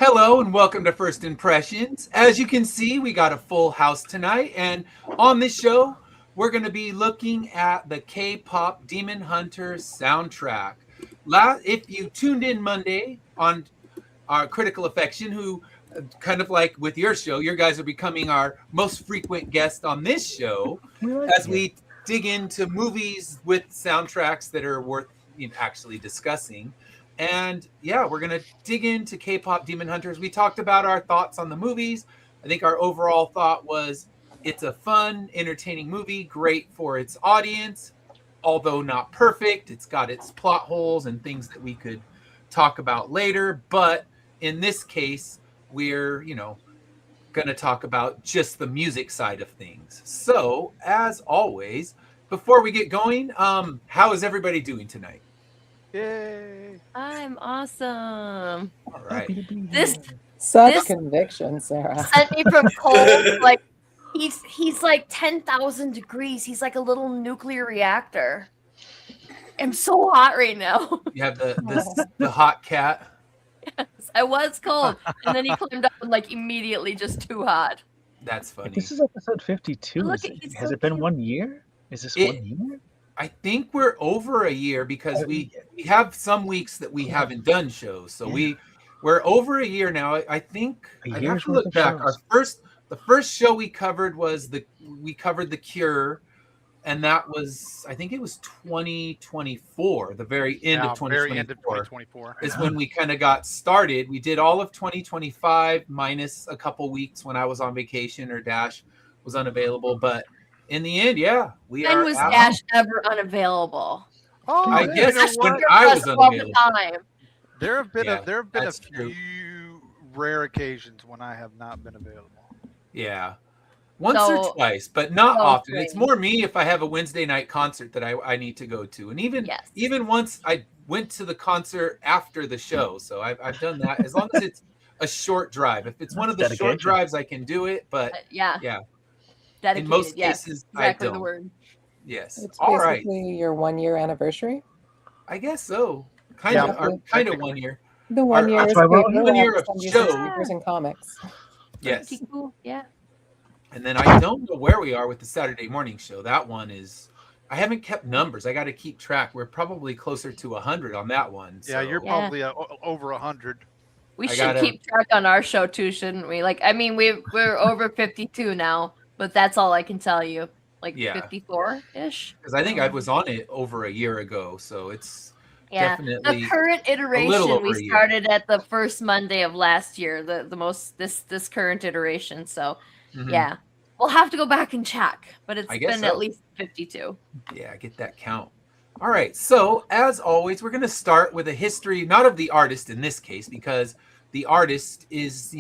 Hello and welcome to First Impressions. As you can see, we got a full house tonight, and on this show, we're going to be looking at the K-pop Demon Hunter soundtrack. If you tuned in Monday on our Critical Affection, who kind of like with your show, your guys are becoming our most frequent guest on this show as we dig into movies with soundtracks that are worth actually discussing. And yeah, we're going to dig into K-pop Demon Hunters. We talked about our thoughts on the movies. I think our overall thought was it's a fun, entertaining movie, great for its audience, although not perfect. It's got its plot holes and things that we could talk about later. But in this case, we're, going to talk about just the music side of things. So, as always, before we get going, how is everybody doing tonight? Yay! I'm awesome. All right. Such conviction, Sarah. Sent me from cold. Like he's like 10,000 degrees. He's like a little nuclear reactor. I'm so hot right now. You have the hot cat. Yes, I was cold, and then he climbed up and like immediately just too hot. That's funny. This is episode 52. Has it been 1 year? Is this 1 year? I think we're over a year because we have some weeks that we haven't done shows. So we're over a year now. I think I have to look back. The first show we covered was The Cure, and that was, I think it was 2024, the very end of 2024. Very end of 2024 is when we kind of got started. We did all of 2025 minus a couple weeks when I was on vacation or Dash was unavailable, but in the end, we are. When was Dash ever unavailable? Oh, I guess when I was unavailable. There have been a true. few rare occasions when I have not been available. Yeah, once or twice, but not often. It's more me if I have a Wednesday night concert that I need to go to, and even once I went to the concert after the show. So I've done that as long as it's a short drive. If it's one of the short drives, I can do it. But yeah. Dedicated, in most cases, exactly I don't. The word. Yes. It's all basically right. your 1 year anniversary. I guess so. Kind of 1 year. The 1 year is 1 year of show. Speakers and comics. Yes. Cool. Yeah. And then I don't know where we are with the Saturday morning show. That one is, I haven't kept numbers. I got to keep track. We're probably closer to 100 on that one. Yeah, you're probably over 100. We should keep track on our show too, shouldn't we? Like, I mean, we're over 52 now. But that's all I can tell you. Like 54-ish. Because I think I was on it over a year ago, so it's definitely the current iteration. We started at the first Monday of last year. The most this current iteration. So we'll have to go back and check. But it's been at least 52. Yeah, get that count. All right. So as always, we're going to start with a history, not of the artist in this case, because the artist is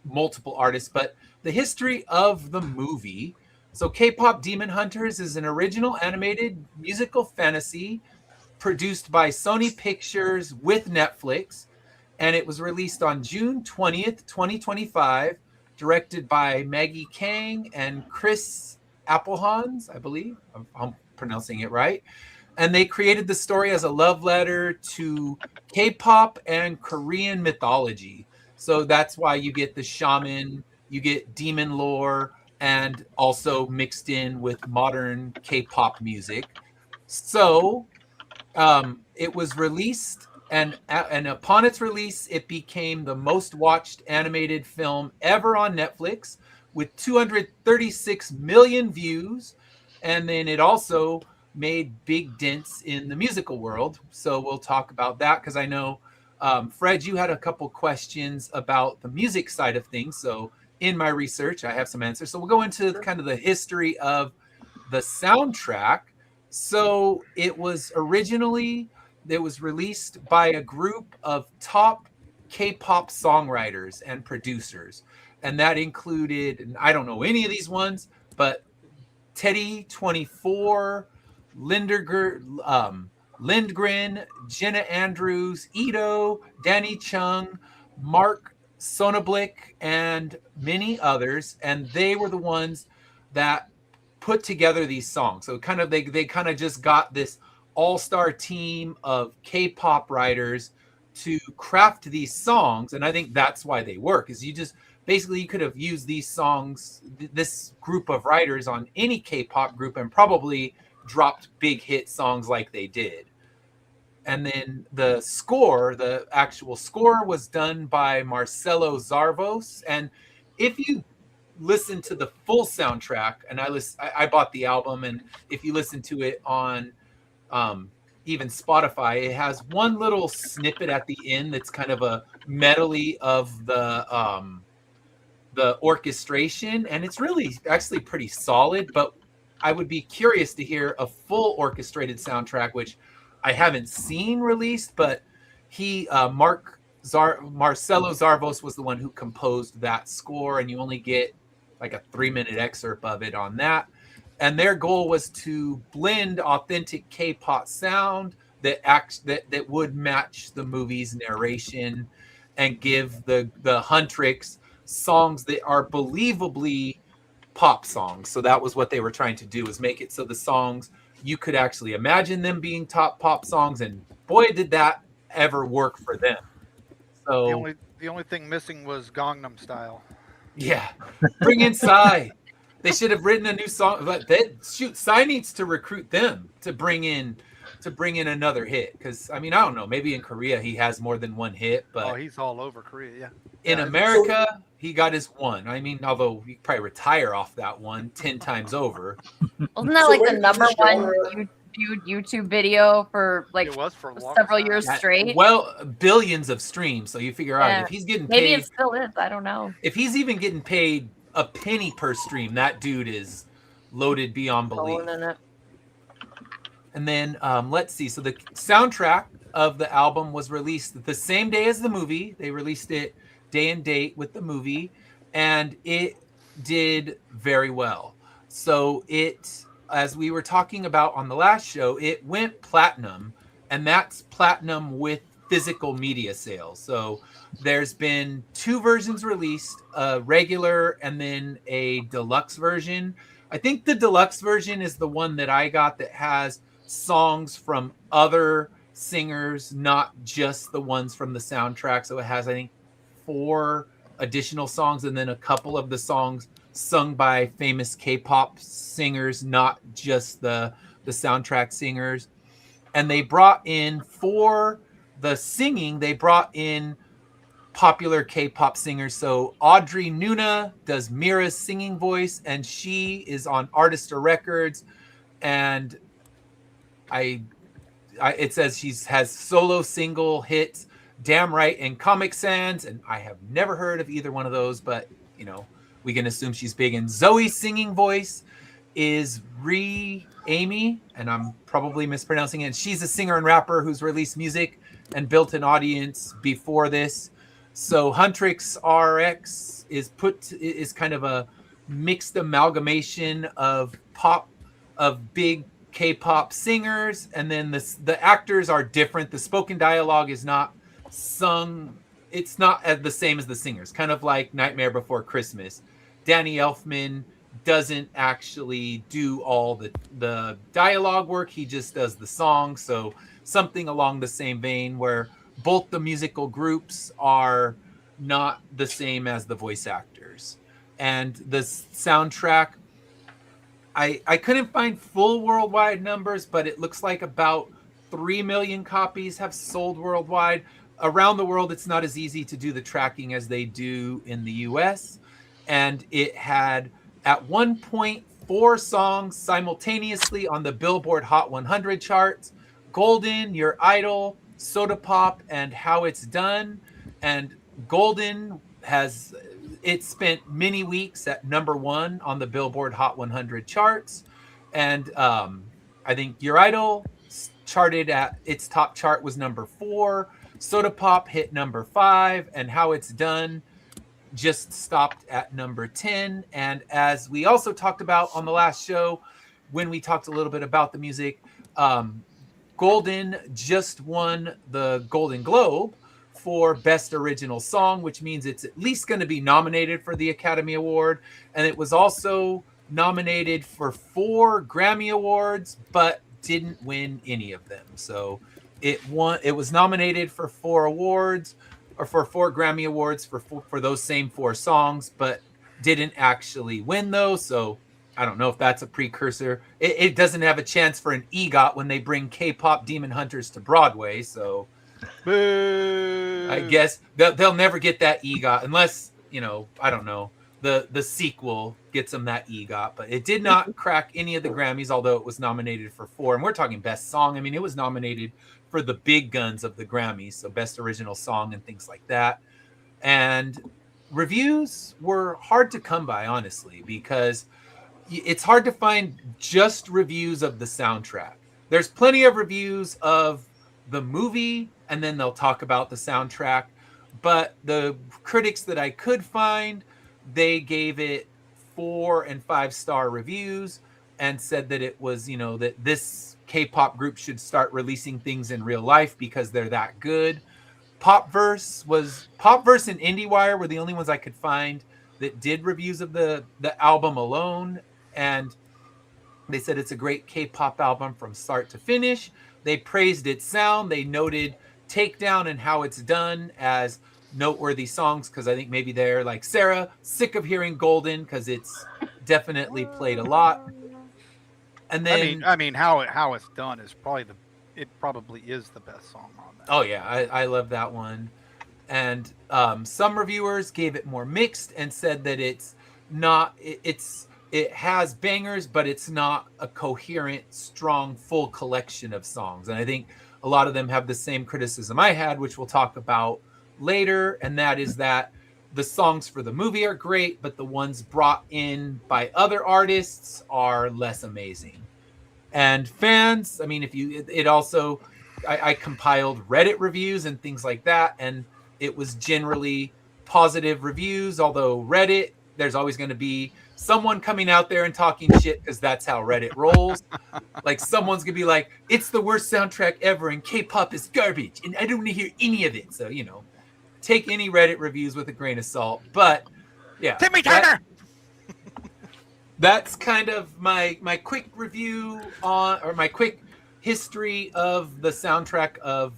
multiple artists, but the history of the movie. So K-pop Demon Hunters is an original animated musical fantasy produced by Sony Pictures with Netflix, and it was released on June 20th, 2025, directed by Maggie Kang and Chris Applehans, I believe. I'm pronouncing it right. And they created the story as a love letter to K-pop and Korean mythology. So that's why you get the shaman, you get demon lore, and also mixed in with modern K-pop music. So it was released, and upon its release, it became the most watched animated film ever on Netflix with 236 million views. And then it also made big dents in the musical world. So we'll talk about that because I know, Fred, you had a couple questions about the music side of things. So in my research, I have some answers. So we'll go into kind of the history of the soundtrack. So it was released by a group of top K-pop songwriters and producers. And that included, and I don't know any of these ones, but Teddy 24, Lindgren, Jenna Andrews, Ito, Danny Chung, Mark Sonablick, and many others. And they were the ones that put together these songs. So kind of they kind of just got this all-star team of K-pop writers to craft these songs, and I think that's why they work, is you could have used these songs, this group of writers, on any K-pop group and probably dropped big hit songs like they did. And then the actual score was done by Marcelo Zarvos. And if you listen to the full soundtrack, and I bought the album, and if you listen to it on even Spotify, it has one little snippet at the end that's kind of a medley of the orchestration, and it's really actually pretty solid. But I would be curious to hear a full orchestrated soundtrack, which I haven't seen released, but Marcelo Zarvos was the one who composed that score, and you only get like a 3-minute excerpt of it on that. And their goal was to blend authentic K-pop sound that would match the movie's narration and give the Huntrix songs that are believably pop songs. So that was what they were trying to do, is make it so the songs, you could actually imagine them being top pop songs, and boy, did that ever work for them. So the only thing missing was Gangnam Style. Yeah, bring in Psy. They should have written a new song, but Psy needs to recruit them to bring in another hit. Because I don't know, maybe in Korea he has more than one hit, but he's all over Korea. Yeah. In America, he got his one. Although he probably retire off that one 10 times over. Wasn't that like the number one viewed YouTube video for like it was for several years straight? Well, billions of streams. So you figure out if he's getting paid. Maybe it still is. I don't know. If he's even getting paid a penny per stream, that dude is loaded beyond belief. And then let's see. So the soundtrack of the album was released the same day as the movie. They released it day and date with the movie, and it did very well. So it, as we were talking about on the last show, it went platinum, and that's platinum with physical media sales. So there's been 2 versions released, a regular and then a deluxe version. I think the deluxe version is the one that I got that has songs from other singers, not just the ones from the soundtrack. So it has, I think, 4 additional songs, and then a couple of the songs sung by famous K-pop singers, not just the soundtrack singers. And they brought in, for the singing, they brought in popular K-pop singers. So Audrey Nuna does Mira's singing voice, and she is on Artista Records. And it says she has solo single hits, Damn Right and Comic Sans, and I have never heard of either one of those, but we can assume she's big. And Zoe's singing voice is Amy, and I'm probably mispronouncing it. And she's a singer and rapper who's released music and built an audience before this. So Huntrix RX is kind of a mixed amalgamation of big K-pop singers, and then the actors are different. The spoken dialogue is not sung, it's not the same as the singers, kind of like Nightmare Before Christmas. Danny Elfman doesn't actually do all the dialogue work, he just does the song. So something along the same vein, where both the musical groups are not the same as the voice actors. And the soundtrack, I couldn't find full worldwide numbers, but it looks like about 3 million copies have sold worldwide. Around the world, it's not as easy to do the tracking as they do in the US. And it had, at one point, 4 songs simultaneously on the Billboard Hot 100 charts: Golden, Your Idol, Soda Pop, and How It's Done. And Golden it spent many weeks at number 1 on the Billboard Hot 100 charts. And I think Your Idol charted at, its top chart was number 4. Soda Pop hit number 5, and How It's Done just stopped at number 10. And as we also talked about on the last show, when we talked a little bit about the music, Golden just won the Golden Globe for Best Original Song, which means it's at least going to be nominated for the Academy Award. And it was also nominated for 4 Grammy Awards, but didn't win any of them. So It won. It was nominated for 4 awards, or for 4 Grammy Awards for those same 4 songs, but didn't actually win those. So I don't know if that's a precursor. It doesn't have a chance for an EGOT when they bring K-pop Demon Hunters to Broadway. So Boo. I guess they'll never get that EGOT unless, I don't know, the sequel gets them that EGOT. But it did not crack any of the Grammys, although it was nominated for 4. And we're talking Best Song. I mean, it was nominated for the big guns of the Grammys, so Best Original Song and things like that. And reviews were hard to come by, honestly, because it's hard to find just reviews of the soundtrack. There's plenty of reviews of the movie, and then they'll talk about the soundtrack. But the critics that I could find, they gave it 4 and 5-star reviews and said that it was, that this K-pop group should start releasing things in real life because they're that good. Popverse and IndieWire were the only ones I could find that did reviews of the album alone, and they said it's a great K-pop album from start to finish. They praised its sound. They noted Takedown and How It's Done as noteworthy songs, because I think maybe they're like Sarah, sick of hearing Golden because it's definitely played a lot. And then I mean how it's done is probably is the best song on that. Oh yeah, I love that one. And some reviewers gave it more mixed and said that it's not it has bangers, but it's not a coherent, strong, full collection of songs. And I think a lot of them have the same criticism I had, which we'll talk about later, and that is that the songs for the movie are great, but the ones brought in by other artists are less amazing. And fans, I mean, I compiled Reddit reviews and things like that, and it was generally positive reviews, although Reddit, there's always going to be someone coming out there and talking shit because that's how Reddit rolls. Like someone's going to be like, it's the worst soundtrack ever and K-pop is garbage and I don't want to hear any of it. So, take any Reddit reviews with a grain of salt. But yeah. Timmy Turner! That's kind of my quick review or my quick history of the soundtrack of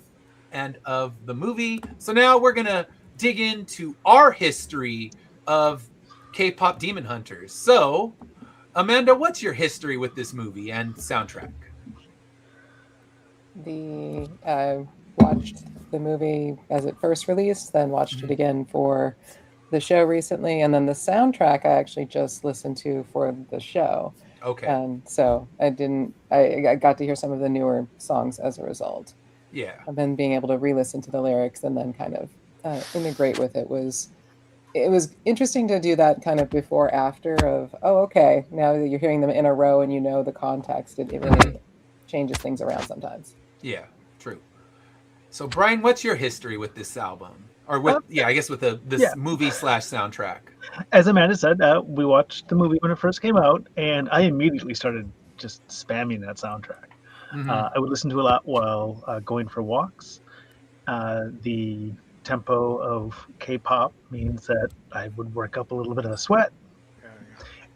the movie. So now we're going to dig into our history of K-pop Demon Hunters. So, Amanda, what's your history with this movie and soundtrack? I watched the movie as it first released, then watched it again for the show recently, and then the soundtrack I actually just listened to for the show. Okay. And so I got to hear some of the newer songs as a result. Yeah. And then being able to re-listen to the lyrics and then kind of integrate with it was interesting to do that kind of before after of, oh, okay, now that you're hearing them in a row and the context, it really changes things around sometimes. Yeah, true. So Brian, what's your history with this album? Or with, I guess with this movie / soundtrack? As Amanda said, we watched the movie when it first came out, and I immediately started just spamming that soundtrack. Mm-hmm. I would listen to it a lot while going for walks. The tempo of K-pop means that I would work up a little bit of a sweat.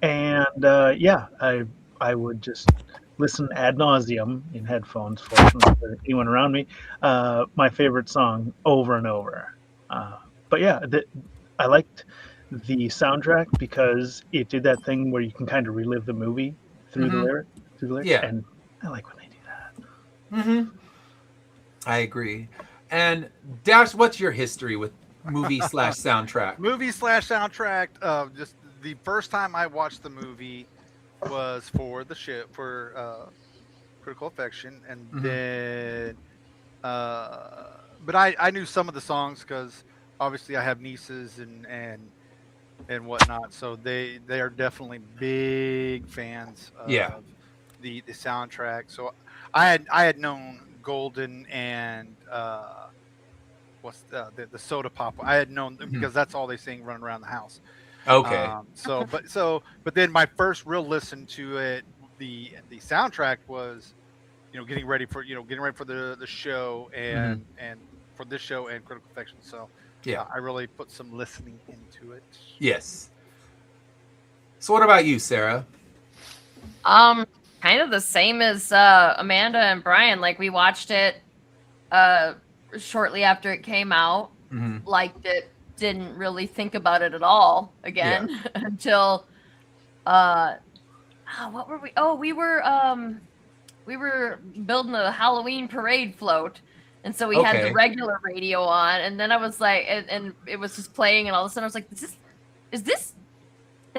And I would just listen ad nauseum in headphones, fortunately for anyone around me, my favorite song over and over. But yeah, I liked the soundtrack because it did that thing where you can kind of relive the movie through the lyrics. Yeah. And I like when they do that. Mm-hmm. I agree. And Dash, what's your history with movie / soundtrack? Movie / soundtrack. Just the first time I watched the movie was for the shit for Critical Affection, and then but I knew some of the songs because obviously I have nieces and whatnot, so they are definitely big fans of the soundtrack. So I had known Golden and what's the Soda Pop. I had known them because that's all they sing running around the house. Okay. But then my first real listen to it, the soundtrack was, getting ready for the show and for this show and Critical Affection. So I really put some listening into it. Yes. So what about you, Sarah? Kind of the same as Amanda and Brian. Like we watched it shortly after it came out. Mm-hmm. Liked it. Didn't really think about it at all again until what were we? Oh, we were building a Halloween parade float, and so we had the regular radio on, and then I was like, and it was just playing, and all of a sudden I was like, is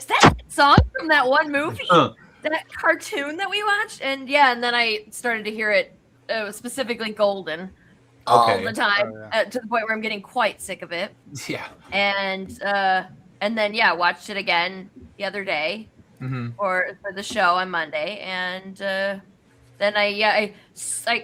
that song from that one movie, that cartoon that we watched? And and then I started to hear it, specifically Golden, all the time, to the point where I'm getting quite sick of it. Yeah. And then watched it again the other day for the show on Monday, and then I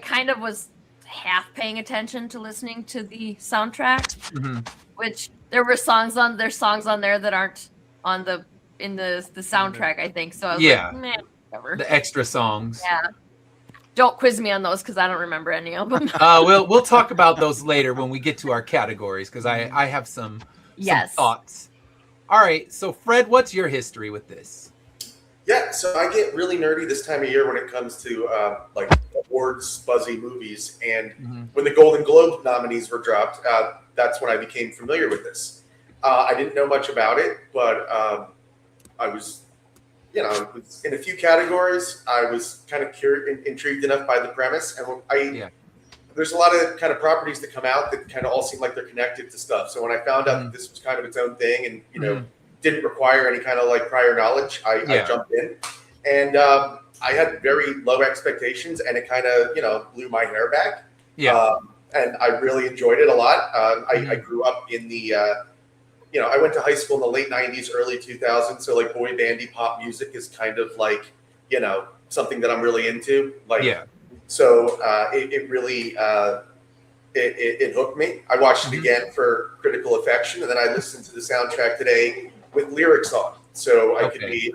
kind of was half paying attention to listening to the soundtrack, which there's songs on there that aren't on the soundtrack, I think. So I was like, meh, whatever. The extra songs. Yeah. Don't quiz me on those because I don't remember any of them. We'll talk about those later when we get to our categories, because I have some thoughts. All right, so Fred, what's your history with this? Yeah, so I get really nerdy this time of year when it comes to like awards buzzy movies, and when the Golden Globe nominees were dropped, that's when I became familiar with this. I didn't know much about it, but I was, in a few categories, I was kind of intrigued enough by the premise, and there's a lot of kind of properties that come out that kind of all seem like they're connected to stuff. So when I found out that this was kind of its own thing, and didn't require any kind of like prior knowledge, I jumped in, and I had very low expectations, and it kind of blew my hair back. And I really enjoyed it a lot. I grew up in the I went to high school in the late 90s, early 2000s. So like boy bandy pop music is kind of like, something that I'm really into. So it really, it hooked me. I watched it again for critical affection. And then I listened to the soundtrack today with lyrics on. So I could be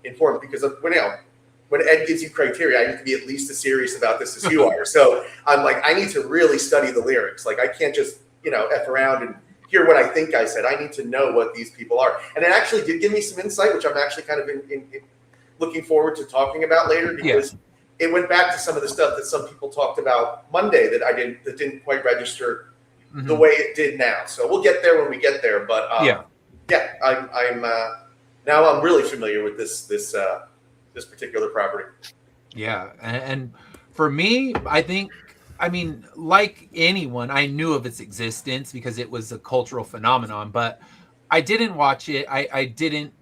informed, because when Ed gives you criteria, I need to be at least as serious about this as you are. So I'm like, I need to really study the lyrics. Like I can't just, F around and hear what I think I said. I need to know what these people are. And it actually did give me some insight, which I'm actually kind of in looking forward to talking about later, because it went back to some of the stuff that some people talked about Monday that didn't quite register the way it did now. So we'll get there when we get there. But I'm now I'm really familiar with this particular property. Yeah, and for me, I mean, like anyone, I knew of its existence because it was a cultural phenomenon, but I didn't watch it. I didn't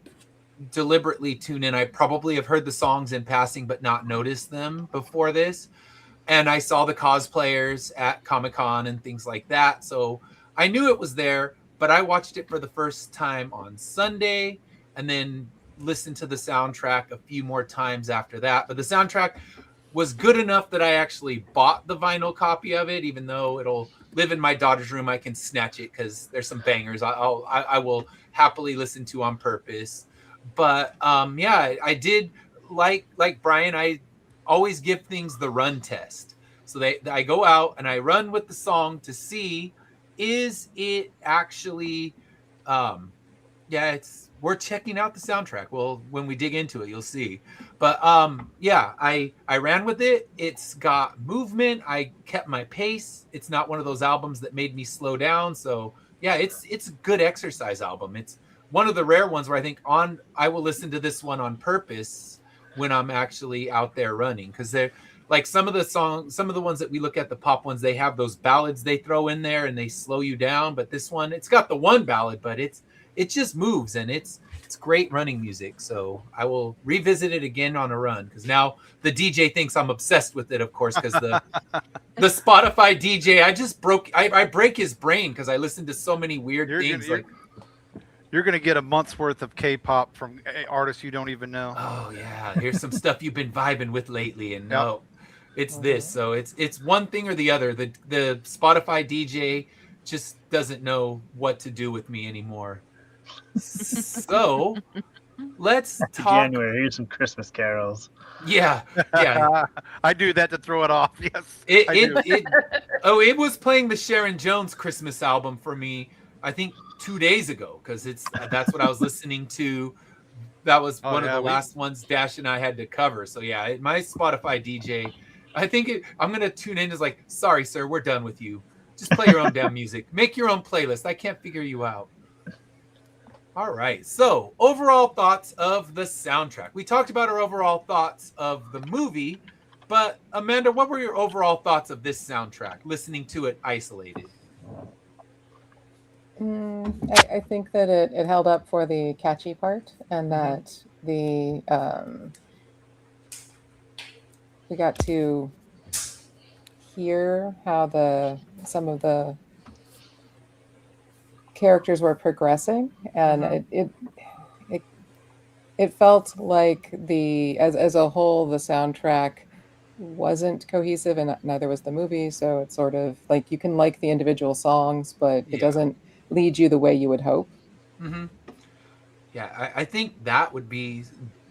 deliberately tune in. I probably have heard the songs in passing, but not noticed them before this. And I saw the cosplayers at Comic-Con and things like that. So I knew it was there, but I watched it for the first time on Sunday and then listened to the soundtrack a few more times after that. But the soundtrack was good enough that I actually bought the vinyl copy of it, even though it'll live in my daughter's room. I can snatch it because there's some bangers I will happily listen to on purpose. But I did like Brian. I always give things the run test. So I go out and I run with the song to see, is it actually we're checking out the soundtrack. Well, when we dig into it, you'll see. But I ran with it. It's got movement. I kept my pace. It's not one of those albums that made me slow down. So it's a good exercise album. It's one of the rare ones where I think I will listen to this one on purpose when I'm actually out there running, because they're like some of the ones that we look at, the pop ones, they have those ballads they throw in there and they slow you down. But this one, it's got the one ballad, but it just moves, and it's great running music. So I will revisit it again on a run, because now the DJ thinks I'm obsessed with it, of course, because the Spotify DJ, I break his brain because I listen to so many weird things. You're going to get a month's worth of K-pop from artists you don't even know. Oh yeah, here's some stuff you've been vibing with lately, and it's this. So it's one thing or the other. The Spotify DJ just doesn't know what to do with me anymore. So let's talk. January, here's some Christmas carols. Yeah. I do that to throw it off. Yes. It was playing the Sharon Jones Christmas album for me, I think 2 days ago, because that's what I was listening to. That was one of the last ones Dash and I had to cover. So my Spotify DJ I think I'm gonna tune in as like, sorry, sir, we're done with you. Just play your own damn music. Make your own playlist. I can't figure you out. All right. So overall thoughts of the soundtrack. We talked about our overall thoughts of the movie, but Amanda, what were your overall thoughts of this soundtrack? Listening to it isolated. I think that it held up for the catchy part, and that the we got to hear how some of the characters were progressing, and it felt like as a whole the soundtrack wasn't cohesive, and neither was the movie. So it's sort of like you can like the individual songs, but it doesn't lead you the way you would hope. Yeah, I think that would be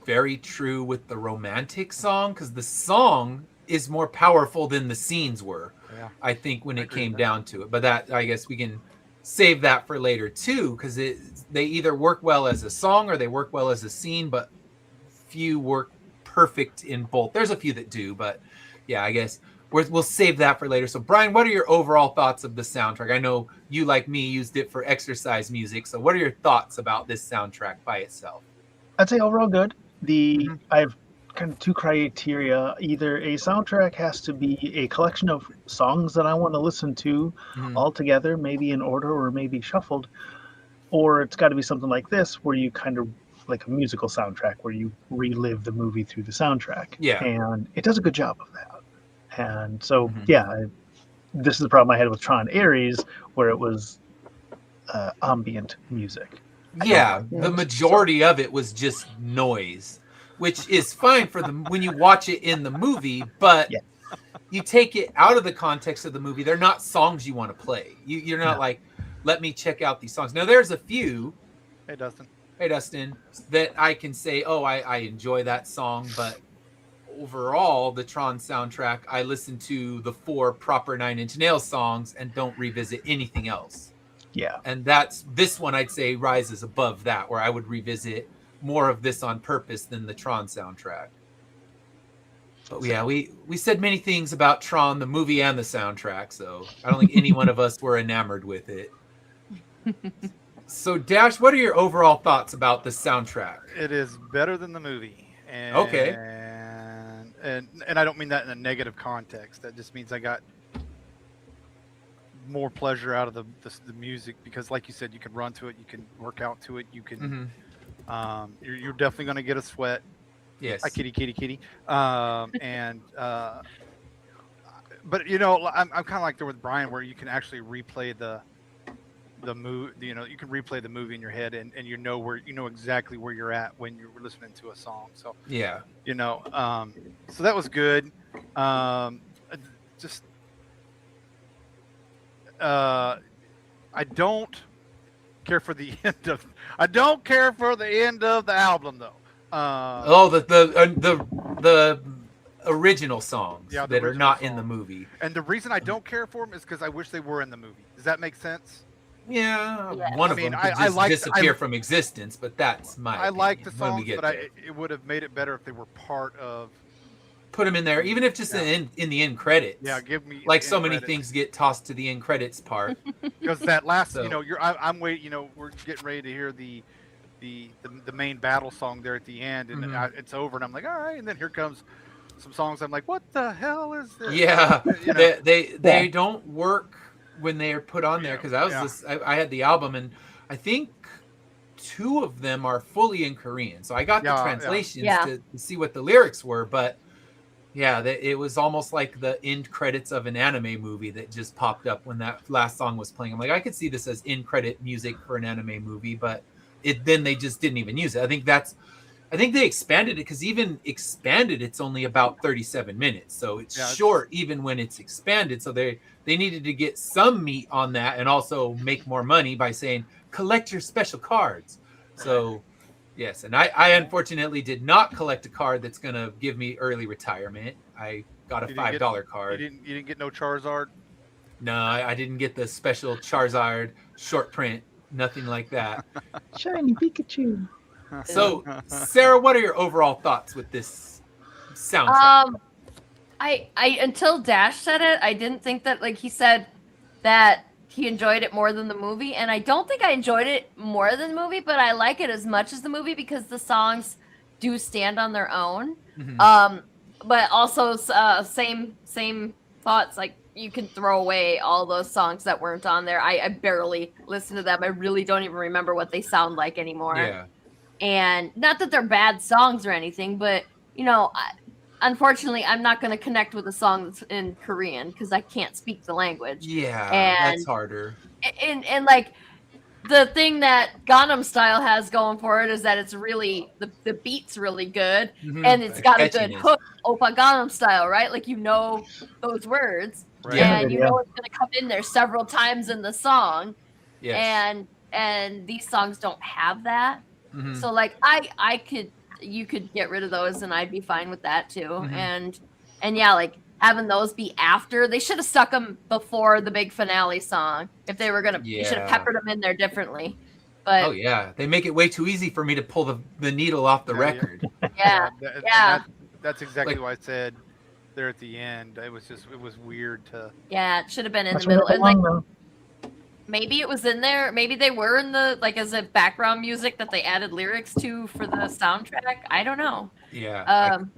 very true with the romantic song, because the song is more powerful than the scenes were. Yeah. I think when it came down to it, but that, I guess we can save that for later too, because they either work well as a song or they work well as a scene, but few work perfect in both. There's a few that do, but yeah, I guess we'll save that for later. So Brian, what are your overall thoughts of the soundtrack? I know you, like me, used it for exercise music. So what are your thoughts about this soundtrack by itself? I'd say overall good. I have kind of two criteria. Either a soundtrack has to be a collection of songs that I want to listen to all together, maybe in order or maybe shuffled, or it's got to be something like this where you kind of like a musical soundtrack where you relive the movie through the soundtrack. Yeah. And it does a good job of that. And so, this is the problem I had with Tron Ares, where it was ambient music. Yeah, the majority of it was just noise, which is fine for when you watch it in the movie, but you take it out of the context of the movie. They're not songs you want to play. You're not like, let me check out these songs. Now, there's a few. Hey, Dustin. Hey, Dustin, that I can say, oh, I enjoy that song, but overall, the Tron soundtrack, I listen to the 4 proper Nine Inch Nails songs and don't revisit anything else. Yeah. And this one, I'd say, rises above that, where I would revisit more of this on purpose than the Tron soundtrack. But yeah, we said many things about Tron, the movie and the soundtrack, so I don't think any one of us were enamored with it. So, Dash, what are your overall thoughts about the soundtrack? It is better than the movie. And, okay. And I don't mean that in a negative context. That just means I got more pleasure out of the music, because like you said, you can run to it, you can work out to it, you can you're definitely going to get a sweat. Yes. Hi, kitty. But you know, I'm kind of like there with Brian, where you can actually replay the movie. You know, you can replay the movie in your head, and you know exactly where you're at when you're listening to a song. So yeah, you know, so that was good. I don't care for the end of. I don't care for the end of the album, though. The original songs that are not in the movie. And the reason I don't care for them is because I wish they were in the movie. Does that make sense? Yeah, one of them could just disappear from existence, but that's my opinion. Like the songs, but it would have made it better if they were part of. Put them in there, even if just in the end credits. Yeah, give me like so many things get tossed to the end credits part. Because that last, you know, I'm waiting. You know, we're getting ready to hear the main battle song there at the end, and it's over, and I'm like, all right, and then here comes some songs. I'm like, what the hell is this? Yeah, you know? they don't work when they are put on there, because I had the album, and I think 2 of them are fully in Korean, so I got the translations to see what the lyrics were, but it was almost like the end credits of an anime movie that just popped up when that last song was playing. I'm like, I could see this as end credit music for an anime movie, but then they just didn't even use it. I think they expanded it, because even expanded, it's only about 37 minutes. So it's short even when it's expanded. So they needed to get some meat on that and also make more money by saying, collect your special cards. So yes, and I unfortunately did not collect a card that's going to give me early retirement. I got a $5 card. You didn't get no Charizard? No, I didn't get the special Charizard short print. Nothing like that. Shiny Pikachu. So, Sarah, what are your overall thoughts with this soundtrack? I until Dash said it, I didn't think that, like, he said that he enjoyed it more than the movie, and I don't think I enjoyed it more than the movie, but I like it as much as the movie because the songs do stand on their own. But also same thoughts, like you can throw away all those songs that weren't on there. I barely listen to them. I really don't even remember what they sound like anymore. Yeah. And not that they're bad songs or anything, but you know, unfortunately, I'm not going to connect with a song that's in Korean because I can't speak the language. Yeah, And- that's harder. And like the thing that Gangnam Style has going for it is that it's really the beat's really good Mhm. and it's got a good Catchiness. hook. Oppa Gangnam Style, right? Like you know those words Right. Yeah. and you know it's going to come in there several times in the song. Yes. And these songs don't have that. Mhm. So like you could get rid of those and I'd be fine with that too. Mhm. And yeah, like having those be after, they should have stuck them before the big finale song. If they were gonna, you should have Yeah. peppered them in there differently. But Oh yeah, they make it way too easy for me to pull the needle off the Yeah, yeah. record. yeah, And yeah. that's exactly Like- why I said there at the end. It was weird to. yeah, it should have been in That's the middle. where it And like belongs, maybe it was in there. Maybe they were in the like as a background music that they added lyrics to for the soundtrack. I don't know. Yeah,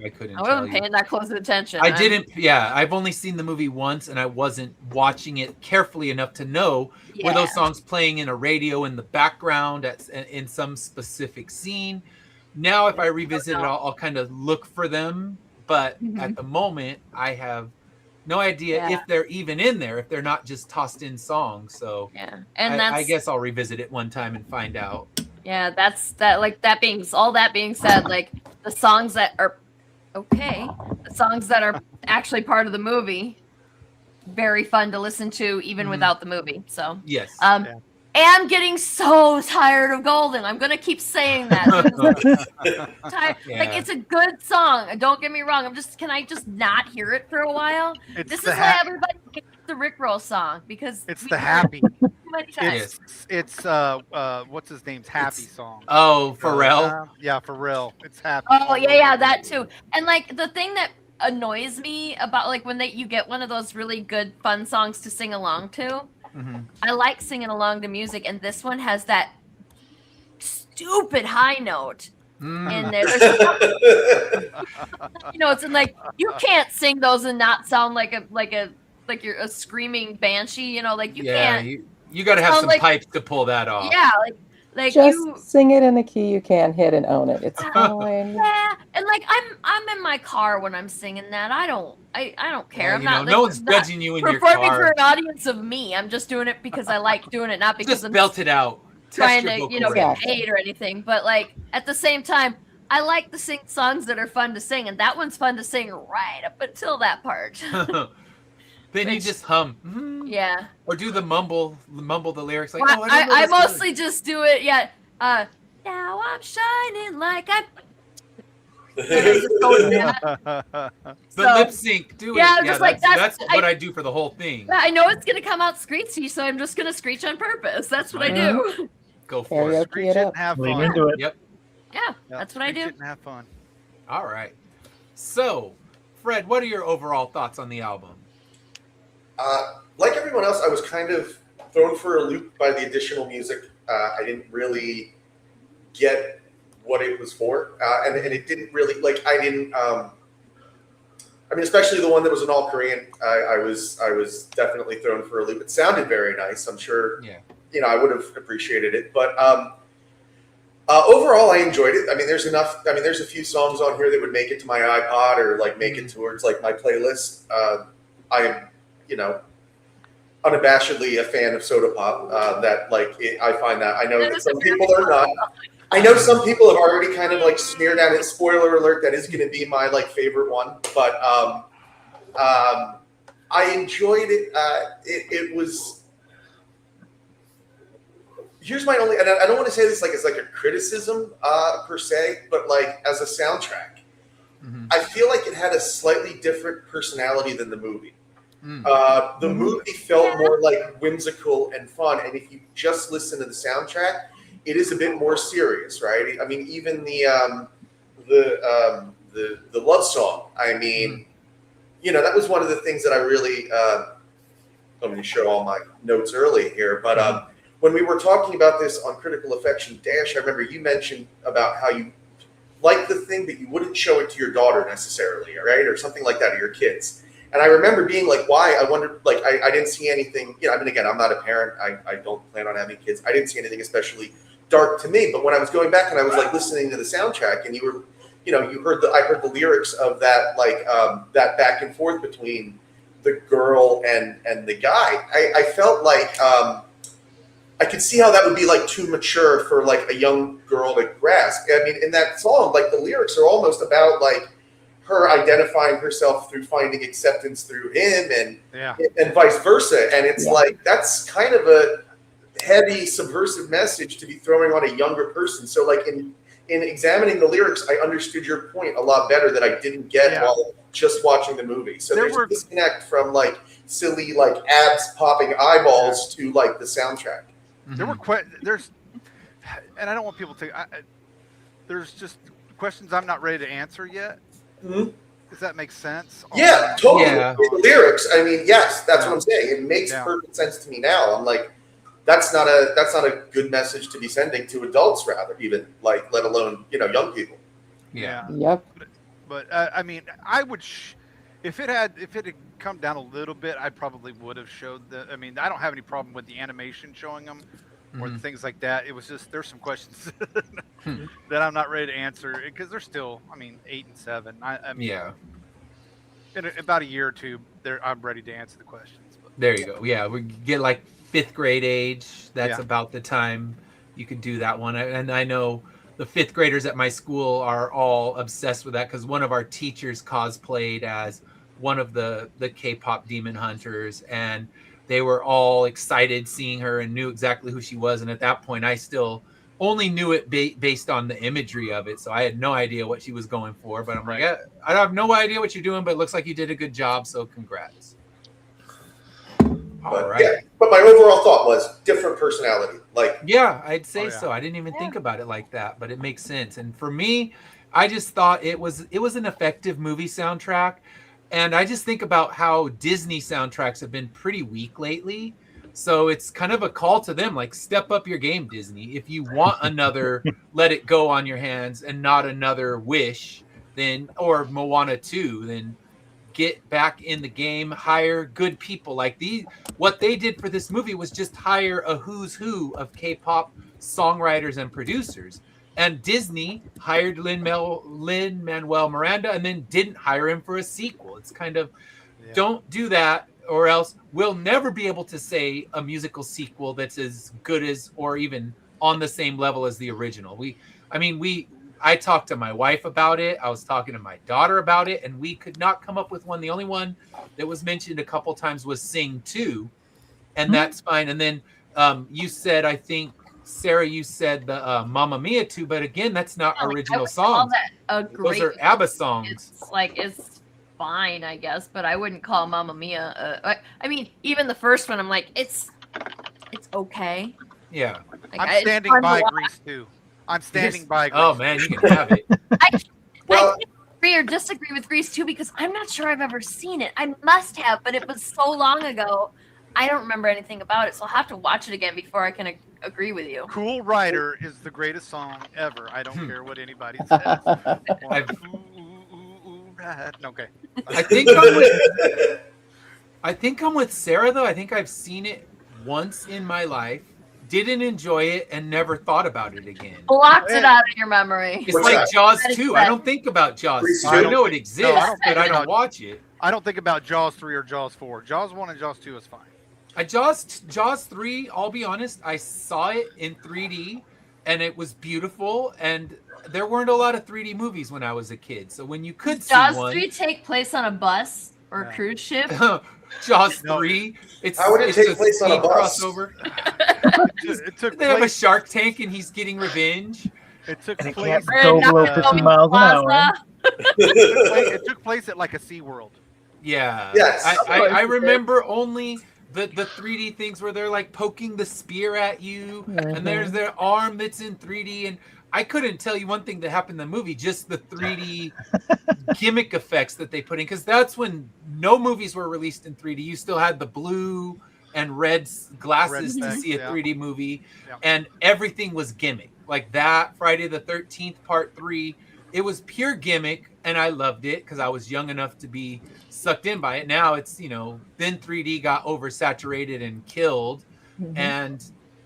I couldn't I tell wasn't you. paying that close attention. I didn't. Yeah, I've only seen the movie once, and I wasn't watching it carefully enough to know were those songs playing in a radio in the background in some specific scene. Now, if I revisit it, I'll kind of look for them. But at the moment, I have no idea if they're even in there, if they're not just tossed in songs. So Yeah, and that's I guess I'll revisit it one time and find out. yeah, that's that. Like that being all that being said, like the songs that are okay, the songs that are actually part of the movie, very fun to listen to even without the movie. So Yes. Yeah. am getting so tired of Golden. I'm gonna keep saying that. Tired. Yeah. Like it's a good song. Don't get me wrong. Can I just not hear it for a while? It's This the is why everybody hates the Rickroll song because It's we the heard happy. it too many times. It's what's his name's happy song. Oh, Pharrell. Yeah, Pharrell. It's happy. Oh all yeah, over. that too. And like the thing that annoys me about like when you get one of those really good fun songs to sing along to. Mhm. I like singing along to music, and this one has that stupid high note Mm. in there. There's you know, it's in like you can't sing those and not sound like you're a screaming banshee. You know, like you Yeah, can't. you got to have sound some like- pipes to pull that off. Yeah, like Just you. sing it in a key you can hit and own it. It's fine. Yeah, and like I'm in my car when I'm singing that. I don't care. Well, I'm you know, not. no like, one's not judging you in your performing for car. an audience of me. I'm just doing it because I like doing it, not because Just I'm belt it out. Test trying your to, vocal you know, range. get Exactly. paid or anything. But like at the same time, I like to sing songs that are fun to sing, and that one's fun to sing right up until that part. Then you Which- just hum. Mhm. Yeah. Or do the mumble the lyrics like, Well, oh, I don't know I this lyric." mostly just do it. Yeah. Now I'm shining like I. just go with that. The So- lip sync, do it. Yeah, just like that's that's- what I do for the whole thing. I know it's gonna come out screechy, so I'm just gonna screech on purpose. That's what I do. Go for it. Karaoke Screech it it up. and have lean fun. into it. Yep. Yeah, Yeah, that's what I screech do. it and have fun. All right. So, Fred, what are your overall thoughts on the album? Like everyone else, I was kind of thrown for a loop by the additional music. I didn't really get what it was for, and it didn't really I didn't. I mean, especially the one that was in all Korean. I was definitely thrown for a loop. It sounded very nice. I'm sure. Yeah. You know, I would have appreciated it, but overall, I enjoyed it. I mean, there's enough. I mean, there's a few songs on here that would make it to my iPod or like make it towards like my playlist. I am, you know, unabashedly a fan of Soda Pop. I find that I know that some people are not. I know some people have already kind of like smeared at it. Spoiler alert: that is going to be my like favorite one. But I enjoyed it. It was. Here's my only, and I don't want to say this like it's like a criticism per se, but like as a soundtrack, Mhm. I feel like it had a slightly different personality than the movie. Mm. The movie felt more like whimsical and fun, and if you just listen to the soundtrack, it is a bit more serious, right? I mean, even the love song. I mean, that was one of the things that I really. Let me show all my notes early here, but when we were talking about this on Critical Affection Dash, I remember you mentioned about how you like the thing, but you wouldn't show it to your daughter necessarily, right, or something like that, or your kids. And I remember being like, why? I wondered, like, I didn't see anything. I mean, again, I'm not a parent. I don't plan on having kids. I didn't see anything especially dark to me. But when I was going back and I was like listening to the soundtrack, and you were, I heard the lyrics of that, like that back and forth between the girl and the guy. I felt like I could see how that would be like too mature for like a young girl to grasp. I mean, in that song, like the lyrics are almost about like her identifying herself through finding acceptance through him and vice versa. And it's like, that's kind of a heavy subversive message to be throwing on a younger person. So like in examining the lyrics, I understood your point a lot better that I didn't get while just watching the movie. So there's a disconnect from like silly, like abs popping eyeballs to like the soundtrack. There were and I don't want people to. There's just questions I'm not ready to answer yet. Mm-hmm. Does that make sense? Yeah, totally. Yeah. The lyrics. I mean, yes, that's what I'm saying. It makes perfect sense to me now. I'm like, that's not a good message to be sending to adults, rather, even like, let alone young people. Yeah. Yep. But I mean, I would. If it had come down a little bit, I probably would have showed I mean, I don't have any problem with the animation showing them or the things like that. It was just there's some questions that I'm not ready to answer because they're still, 8 and 7. I mean, in about a year or two, I'm ready to answer the questions. But. There you go. Yeah, we get like 5th grade age. That's about the time you could do that one. And I know the 5th graders at my school are all obsessed with that because one of our teachers cosplayed as one of the K-pop demon hunters, and they were all excited seeing her and knew exactly who she was. And at that point, I still only knew it based on the imagery of it. So I had no idea what she was going for, but I'm like, I have no idea what you're doing, but it looks like you did a good job. So congrats. All right. Yeah, but my overall thought was different personality. Like, yeah, I'd say so. I didn't even think about it like that, but it makes sense. And for me, I just thought it was an effective movie soundtrack. And I just think about how Disney soundtracks have been pretty weak lately. So it's kind of a call to them, like, step up your game, Disney. If you want another Let It Go on your hands and not another Wish, or Moana 2, then get back in the game, hire good people like these. What they did for this movie was just hire a who's who of K-pop songwriters and producers. And Disney hired Lin-Manuel Miranda and then didn't hire him for a sequel. It's kind of, don't do that, or else we'll never be able to say a musical sequel that's as good as or even on the same level as the original. I talked to my wife about it. I was talking to my daughter about it, and we could not come up with one. The only one that was mentioned a couple times was Sing 2, and that's fine. And then you said, I think, Sarah, you said the Mamma Mia 2, but again, that's not original songs. Those are ABBA songs. It's fine, I guess, but I wouldn't call Mamma Mia. Even the first one, I'm like, it's okay. Yeah. I'm standing by Grease 2. I'm standing by Grease. Oh man, you can have it. I can't agree or disagree with Grease 2 because I'm not sure I've ever seen it. I must have, but it was so long ago. I don't remember anything about it, so I'll have to watch it again before I can agree with you. Cool Rider is the greatest song ever. I don't care what anybody says. Okay. I think I'm with Sarah, though. I think I've seen it once in my life, didn't enjoy it, and never thought about it again. Blocked it out of your memory. It's like Jaws 2. I don't think about Jaws 2. I know it exists, but I don't watch it. I don't think about Jaws 3 or Jaws 4. Jaws 1 and Jaws 2 is fine. Jaws 3, I'll be honest, I saw it in 3D, and it was beautiful, and there weren't a lot of 3D movies when I was a kid. So when you could see Jaws one... 3 take place on a bus or a cruise ship? Jaws 3, how would it take place on a bus? Crossover. They have a shark tank, and he's getting revenge. It took And it place... can't go below 50 miles an hour. It took place at like a SeaWorld. Yeah. Yes. I remember only the 3D things where they're like poking the spear at you, and there's their arm that's in 3D, and I couldn't tell you one thing that happened in the movie, just the 3D gimmick effects that they put in, because that's when no movies were released in 3D. You still had the blue and red glasses Red to specs, see a yeah. 3D movie, Yeah. and everything was gimmick. Like that Friday the 13th Part 3, it was pure gimmick, and I loved it because I was young enough to be sucked in by it. Now it's, you know, then 3D got oversaturated and killed, and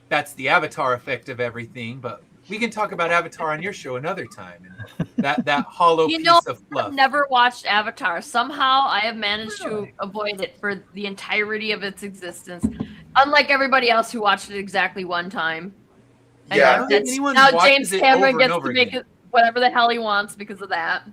that's the Avatar effect of everything. But we can talk about Avatar on your show another time. And that hollow You piece know, of fluff. I've never watched Avatar. Somehow I have managed to avoid it for the entirety of its existence. Unlike everybody else who watched it exactly one time. And Yeah, I don't think that's- anyone now watches James it Cameron over gets and over to make again. it whatever the hell he wants because of that.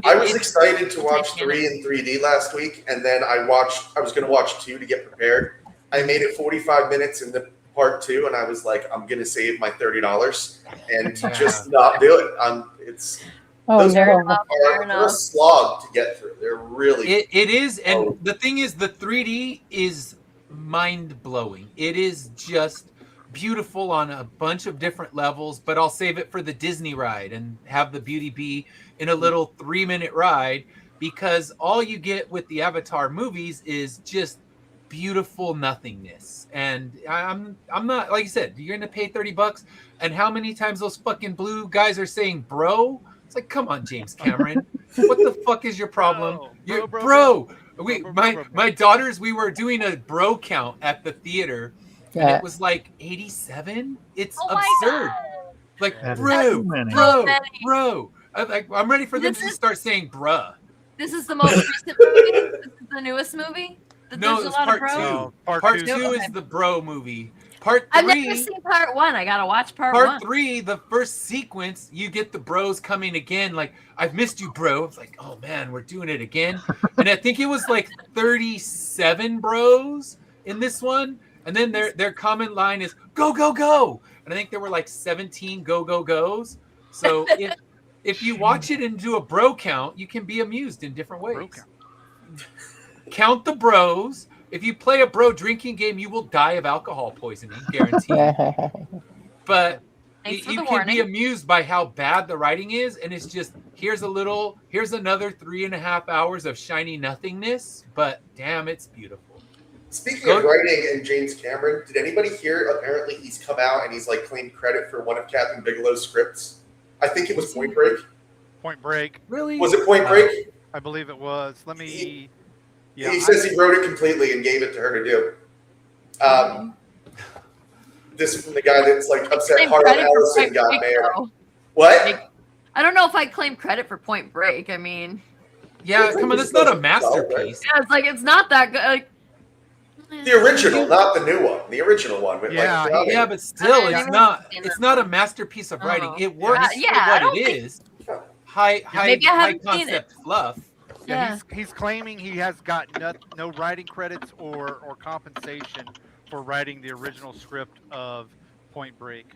I was It- excited to watch Titanic. 3 in 3D last week, and then I was going to watch 2 to get prepared. I made it 45 minutes into part 2, and I was like, I'm going to save my $30 and Yeah. just not do it. Those Oh Fair no. enough, fair are a enough. slog to get through. They're really It is, and Oh. the thing is, the 3D is mind blowing. It is just beautiful on a bunch of different levels. But I'll save it for the Disney ride and have the beauty be in a little 3-minute ride, because all you get with the Avatar movies is just beautiful nothingness. And I'm not, like you said, you're gonna pay $30, and how many times those fucking blue guys are saying bro? It's like, come on, James Cameron. What the fuck is your problem? Bro, You're, bro, bro. bro. We, Bro, my bro, bro. my daughters, we were doing a bro count at the theater, and Yeah. it was like 87. It's Oh my absurd. God. Like, That is bro, too many. bro, many. bro. I'm ready for them This to is- start saying bruh. This is the most recent movie? This is the newest movie? That No, there's it was a lot part of bros? two. No, part Part two. two Okay. is the bro movie. Part I've three. never seen part one. I gotta watch part Part one. 3, the first sequence, you get the bros coming again, like, I've missed you, bro. It's like, oh man, we're doing it again. And I think it was like 37 bros in this one. And then their common line is go, go, go. And I think there were like 17 go, go, goes. So if you watch it and do a bro count, you can be amused in different ways. Bro count. Count the bros. If you play a bro drinking game, you will die of alcohol poisoning, guaranteed. But Thanks for you the can warning. be amused by how bad the writing is, and it's just here's another 3.5 hours of shiny nothingness, but damn, it's beautiful. Speaking of writing and James Cameron, did anybody hear? Apparently, he's come out and he's like claimed credit for one of Catherine Bigelow's scripts. I think it was Point Break. Point Break. Really? Was it Point Break? I believe it was. Let me. Yeah, He says he wrote it completely and gave it to her to do. This is from the guy that's like upset Claim Harlan credit for Ellison Point got Break, married. though. What? I don't know if I claim credit for Point Break. I mean, Yeah, come on, that's not a masterpiece. yeah, it's like it's not that good. Like, The original, not the new one. The original one. With Yeah, like, Robin. Yeah, but still, I it's haven't not seen it's that not a one. masterpiece of writing. Oh. It works Yeah, I for what don't it think- is. High Maybe I high haven't seen concept fluff. Yeah, he's claiming he has got no writing credits or compensation for writing the original script of Point Break.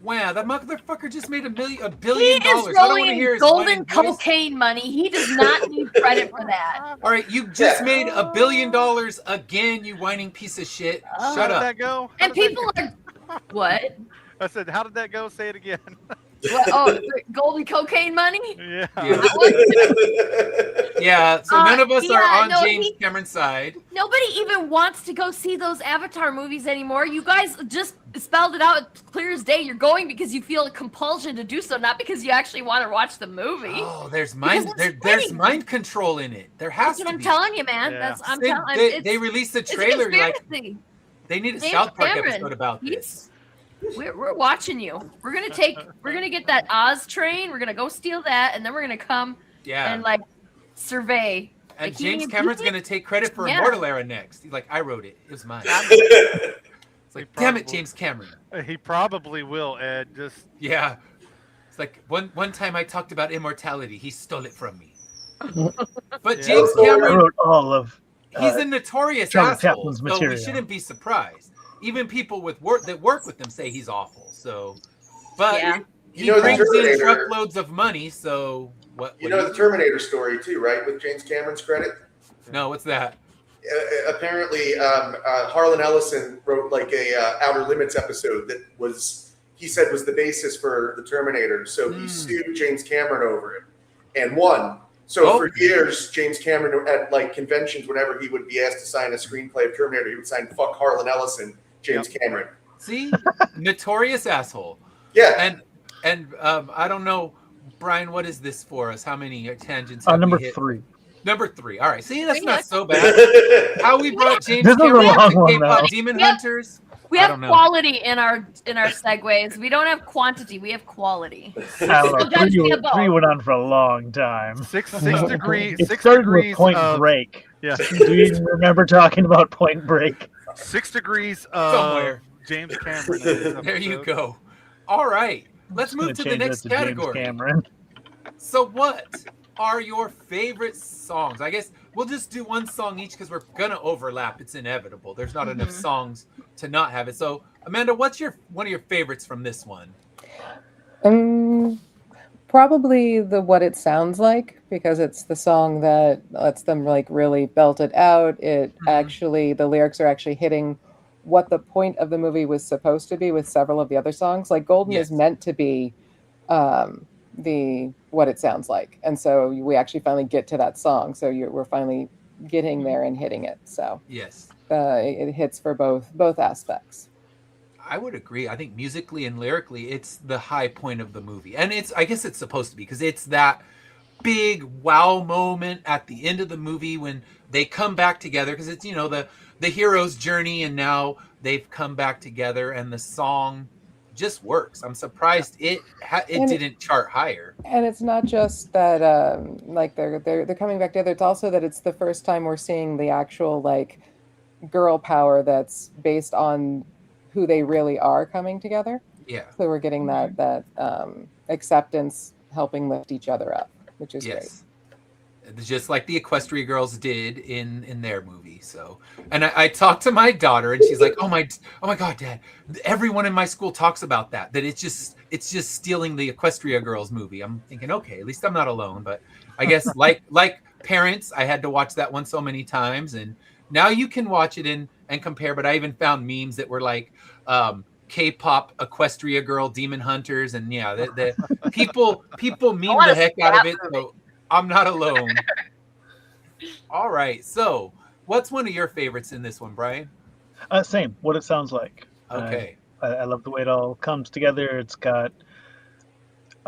Wow, that motherfucker just made $1 billion. He is I don't want to rolling hear in his golden whining voice. cocaine money. He does not need credit for that. All right, you just Yeah. made $1 billion again, you whining piece of shit. How Shut did up. that go? How And did that people go? are what? I said, how did that go? Say it again. What? Oh, golden cocaine money? Yeah. Yeah. Yeah, so none of us are yeah, on no, James he- Cameron's side. Nobody even wants to go see those Avatar movies anymore. You guys just spelled it out clear as day. You're going because you feel a compulsion to do so, not because you actually want to watch the movie. Oh, there's Because mind it's there's fitting. mind control in it. There has That's to what I'm be. telling you, man. Yeah. That's I'm They, telling. they released a it's a trailer like conspiracy. they need a James South Park Cameron, episode about this. We're watching you. We're gonna get that Oz train. We're gonna go steal that, and then we're gonna come Yeah. and like survey. And like, he- James Cameron's gonna take credit for Yeah. Immortal Era next. He's like, I wrote it. It was mine. It's like, damn it, probably- James Cameron. He probably will, Ed. Just Yeah. It's like one time I talked about immortality. He stole it from me. But Yeah. James I Cameron, wrote all of. he's a notorious Charlie asshole. Chaplin's So material. we shouldn't be surprised. Even people with that work with him say he's awful. So, but Yeah. he You know, the brings in Terminator- truckloads of money. So what? You what know do the Terminator story too, right? With James Cameron's credit. No, what's that? Apparently, Harlan Ellison wrote like a Outer Limits episode that he said was the basis for the Terminator. So he sued James Cameron over it and won. So for years, James Cameron at like conventions, whenever he would be asked to sign a screenplay of Terminator, he would sign "Fuck Harlan Ellison," James Cameron. See, notorious asshole. Yeah. And I don't know, Brian. What is this for us? How many tangents? Have Number we hit? 3. Number 3. All right. See, that's Wait, not so bad. How we brought James This is a Cameron long to one, K-pop though. Demon Yep. Hunters. We I have don't know. quality in our segues. We don't have quantity. We have quality. I don't know, Sometimes we have three both. went on for a long time. Six degrees. It 6 started with degrees Point of Break. yeah. Do you even remember talking about Point Break? 6 degrees of Somewhere. James Cameron. in this There you episode. go. All right. Let's Just gonna move to the change next that to James category. Cameron. So, what are your favorite songs? I guess we'll just do one song each because we're gonna overlap. It's inevitable. There's not enough songs to not have it. So, Amanda, what's one of your favorites from this one? Probably the What It Sounds Like, because it's the song that lets them like really belt it out. It actually, the lyrics are actually hitting what the point of the movie was supposed to be with several of the other songs. Like Golden is Yes. meant to be the What It Sounds Like. And so we actually finally get to that song. So we're finally getting there and hitting it. So Yes. it hits for both aspects. I would agree. I think musically and lyrically, it's the high point of the movie. And I guess it's supposed to be because it's that big wow moment at the end of the movie when they come back together because it's, the hero's journey and now they've come back together and the song just works. I'm surprised it didn't chart higher. And it's not just that like they're coming back together. It's also that it's the first time we're seeing the actual like girl power that's based on who they really are coming together. Yeah. So we're getting that acceptance helping lift each other up, which is great. Yes. Just like the Equestria Girls did in their movie. So, and I talked to my daughter, and she's like, "Oh my God, Dad! Everyone in my school talks about that. That it's just stealing the Equestria Girls movie." I'm thinking, okay, at least I'm not alone. But I guess like parents, I had to watch that one so many times, and now you can watch it and compare. But I even found memes that were like K-pop Equestria Girl Demon Hunters, and yeah, the people meme the heck out of it. So I'm not alone. All right. So, what's one of your favorites in this one, Brian? Same. What It Sounds Like. Okay. I love the way it all comes together. It's got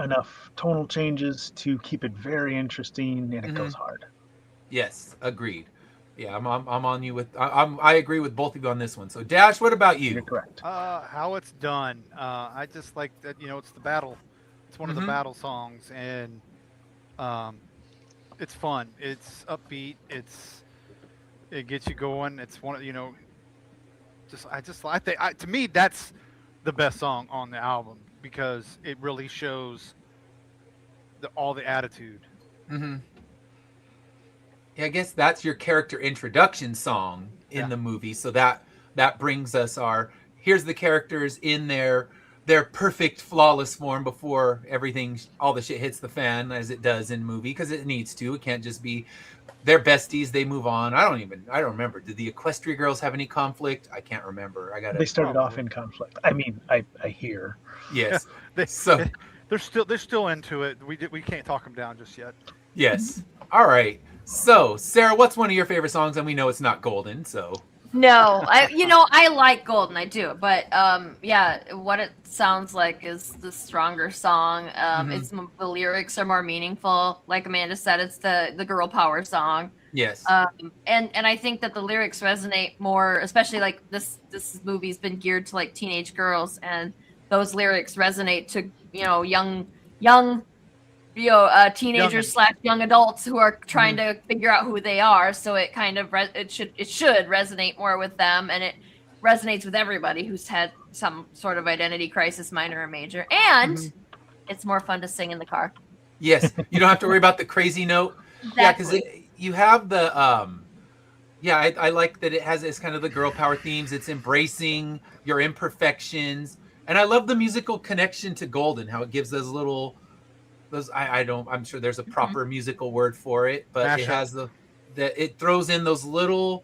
enough tonal changes to keep it very interesting, and it goes hard. Yes, agreed. Yeah, I'm on you with. I agree with both of you on this one. So, Dash, what about you? You're correct. How it's done. I just like that. It's the battle. It's one of the battle songs, and it's fun. It's upbeat. It gets you going. It's one of I think to me that's the best song on the album because it really shows all the attitude. Mm-hmm. Yeah, I guess that's your character introduction song in the movie. So that brings us here's the characters in their perfect flawless form before all the shit hits the fan as it does in movie because it needs to. It can't just be they're besties, they move on. I don't remember. Did the Equestria Girls have any conflict? I can't remember. They started off in conflict. I mean, I hear. Yes. They're still into it. We can't talk them down just yet. Yes. All right. So, Sarah, what's one of your favorite songs? And we know it's not Golden, so. No, I like Golden, I do, but What It Sounds Like is the stronger song. The lyrics are more meaningful. Like Amanda said, it's the girl power song. Yes. And I think that the lyrics resonate more, especially like this movie's been geared to like teenage girls, and those lyrics resonate to young teenagers / young adults who are trying to figure out who they are. So it kind of it should resonate more with them, and it resonates with everybody who's had some sort of identity crisis, minor or major. And it's more fun to sing in the car. Yes, you don't have to worry about the crazy note. Exactly. Yeah, because you have the I like that it's kind of the girl power themes. It's embracing your imperfections, and I love the musical connection to Golden. How it gives I'm sure there's a proper musical word for it, but it has it throws in those little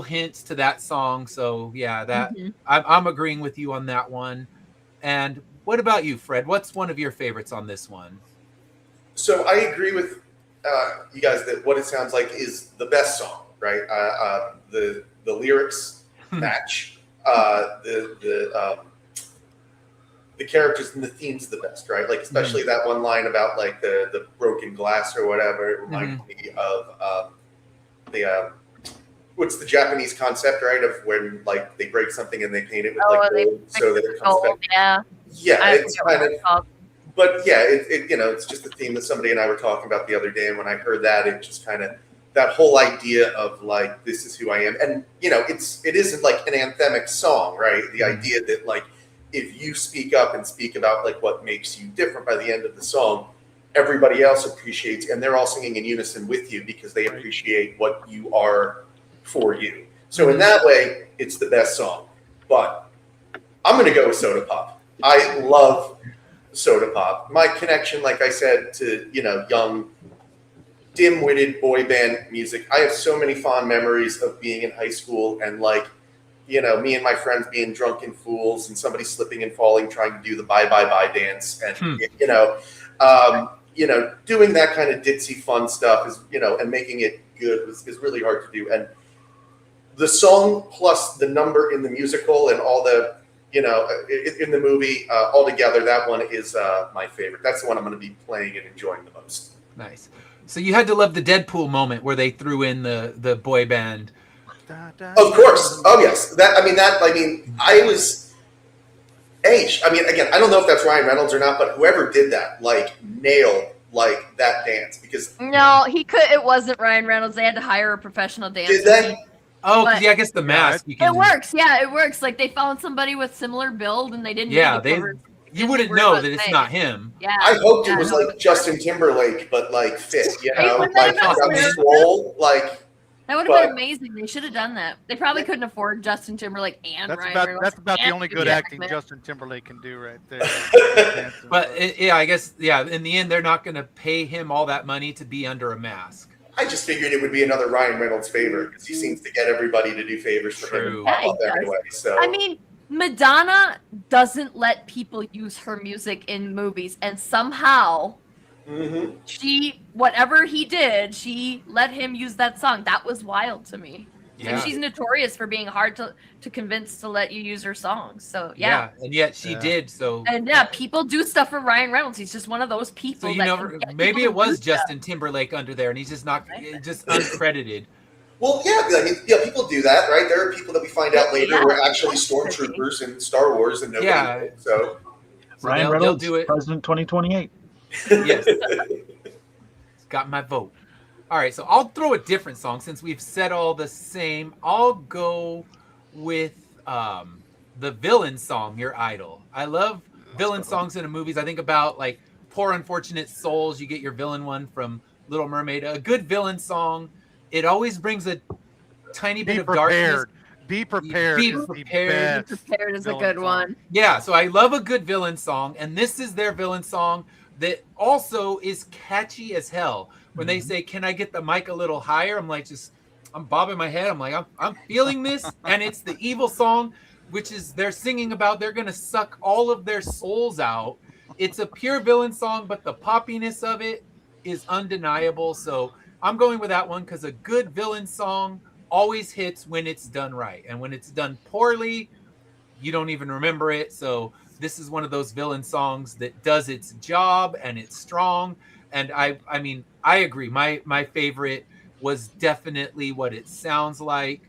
hints to that song. So yeah, I'm agreeing with you on that one. And what about you, Fred? What's one of your favorites on this one? So I agree with you guys that what it sounds like is the best song, right? The lyrics match. The characters and the themes the best, right? Like especially that one line about like the broken glass or whatever. It reminds me of the what's the Japanese concept, right? Of when like they break something and they paint it with like gold so that it comes back. Yeah. Yeah, it's kind of. But yeah, it it's just a theme that somebody and I were talking about the other day, and when I heard that, it just kind of that whole idea of like this is who I am, and it isn't like an anthemic song, right? The idea that like if you speak up and speak about like what makes you different by the end of the song, everybody else appreciates, and they're all singing in unison with you because they appreciate what you are for you. So in that way, it's the best song. But I'm going to go with Soda Pop. I love Soda Pop. My connection, like I said, to young, dim-witted boy band music. I have so many fond memories of being in high school and like me and my friends being drunken fools and somebody slipping and falling trying to do the bye bye bye dance and doing that kind of ditzy fun stuff is and making it good is really hard to do. And the song plus the number in the musical and all the in the movie altogether, that one is my favorite. That's the one I'm going to be playing and enjoying the most. Nice. So you had to love the Deadpool moment where they threw in the boy band. Of course. Oh yes. I was aged. I mean, again, I don't know if that's Ryan Reynolds or not, but whoever did that, like, nailed like that dance because no, he could. It wasn't Ryan Reynolds. They had to hire a professional dancer. Did they? Oh, because I guess the mask. It works. Yeah, it works. Like they found somebody with similar build, and they didn't. Yeah, you wouldn't know that it's not him. Yeah. I hoped it was like Justin Timberlake, but like fit. Like swole, like. That would have been amazing. They should have done that. They probably couldn't afford Justin Timberlake and Ryan Reynolds. That's about the only good acting Justin Timberlake can do right there. But I guess in the end, they're not going to pay him all that money to be under a mask. I just figured it would be another Ryan Reynolds favor because he seems to get everybody to do favors for him anyway. So I mean, Madonna doesn't let people use her music in movies, and somehow whatever he did, she let him use that song. That was wild to me. Yeah. And she's notorious for being hard to convince to let you use her songs. So yeah, and yet she did. So people do stuff for Ryan Reynolds. He's just one of those people. So maybe it was Justin Timberlake under there, and he's just not just uncredited. Well, people do that, right? There are people that we find out later were actually stormtroopers in Star Wars, and nobody. So Ryan Reynolds, do it. President 2028. Yes, got my vote. All right, so I'll throw a different song since we've said all the same. I'll go with the villain song, Your Idol. I love villain songs in the movies. I think about like Poor Unfortunate Souls. You get your villain one from Little Mermaid. A good villain song. It always brings a tiny bit of darkness. Be prepared. Be prepared is a good one. Yeah, so I love a good villain song, and this is their villain song that also is catchy as hell. When they say, "Can I get the mic a little higher?" I'm like, I'm bobbing my head. I'm like, I'm feeling this, and it's the evil song, which is they're singing about they're gonna suck all of their souls out. It's a pure villain song, but the poppiness of it is undeniable. So I'm going with that one because a good villain song always hits when it's done right, and when it's done poorly, you don't even remember it. So this is one of those villain songs that does its job and it's strong. And I mean, I agree. My favorite was definitely What It Sounds Like,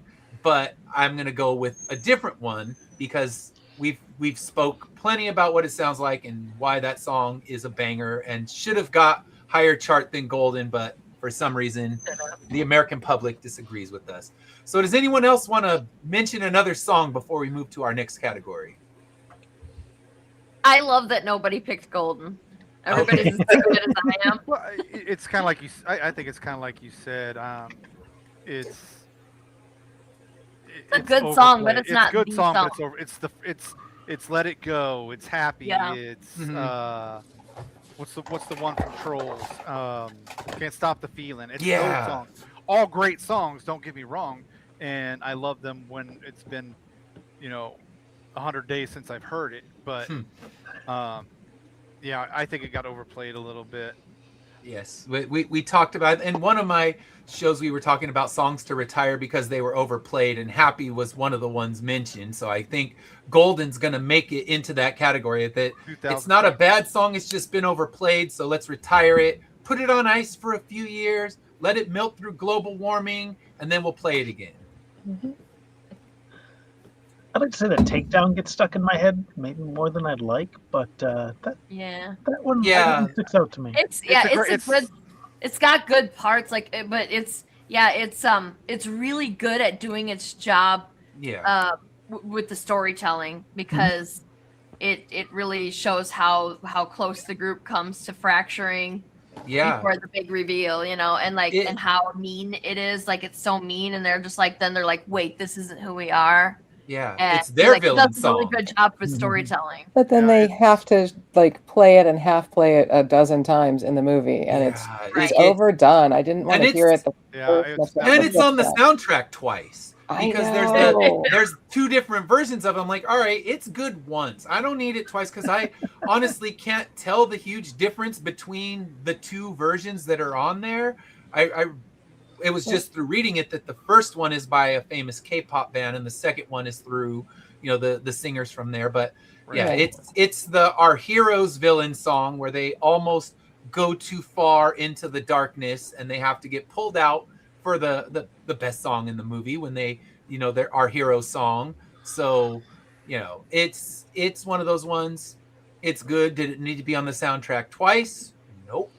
but I'm gonna go with a different one because we've spoke plenty about What It Sounds Like and why that song is a banger and should have got higher chart than Golden, but for some reason the American public disagrees with us. So does anyone else want to mention another song before we move to our next category? I love that nobody picked Golden. Everybody's as good as I am. Well, it's kind of like you. I think it's kind of like you said. It's a good song, but it's not a good the song. song. But it's Let It Go. It's Happy. Yeah. It's what's the one from Trolls? Can't Stop the Feeling. It's those songs. All great songs. Don't get me wrong, and I love them when it's been, 100 days since I've heard it. But yeah, I think it got overplayed a little bit. Yes, we talked about, in one of my shows we were talking about songs to retire because they were overplayed, and Happy was one of the ones mentioned. So I think Golden's going to make it into that category. That it's not a bad song, it's just been overplayed, so let's retire it, put it on ice for a few years, let it melt through global warming, and then we'll play it again. Mhm. I'd like to say that Takedown gets stuck in my head maybe more than I'd like, but that Yeah. one sticks out to me. It's got good parts, but it's really good at doing its job. Yeah. With the storytelling, because it really shows how close the group comes to fracturing. Yeah. Before the big reveal, and and how mean it is. Like, it's so mean, and they're just like, then they're like, wait, this isn't who we are. Yeah, And it's their he, villain does a song. really good job with storytelling. But then they have to play it and half play it a dozen times in the movie, and it's overdone. I didn't want to hear it. And it's on the soundtrack twice, because there's two different versions of it. I'm like, all right, it's good once. I don't need it twice, because I honestly can't tell the huge difference between the two versions that are on there. It was just through reading it that the first one is by a famous K-pop band, and the second one is through, the singers from there. But yeah, it's the Our Heroes Villain song, where they almost go too far into the darkness, and they have to get pulled out for the best song in the movie when they, their Our Hero song. So, it's one of those ones. It's good. Did it need to be on the soundtrack twice? Nope.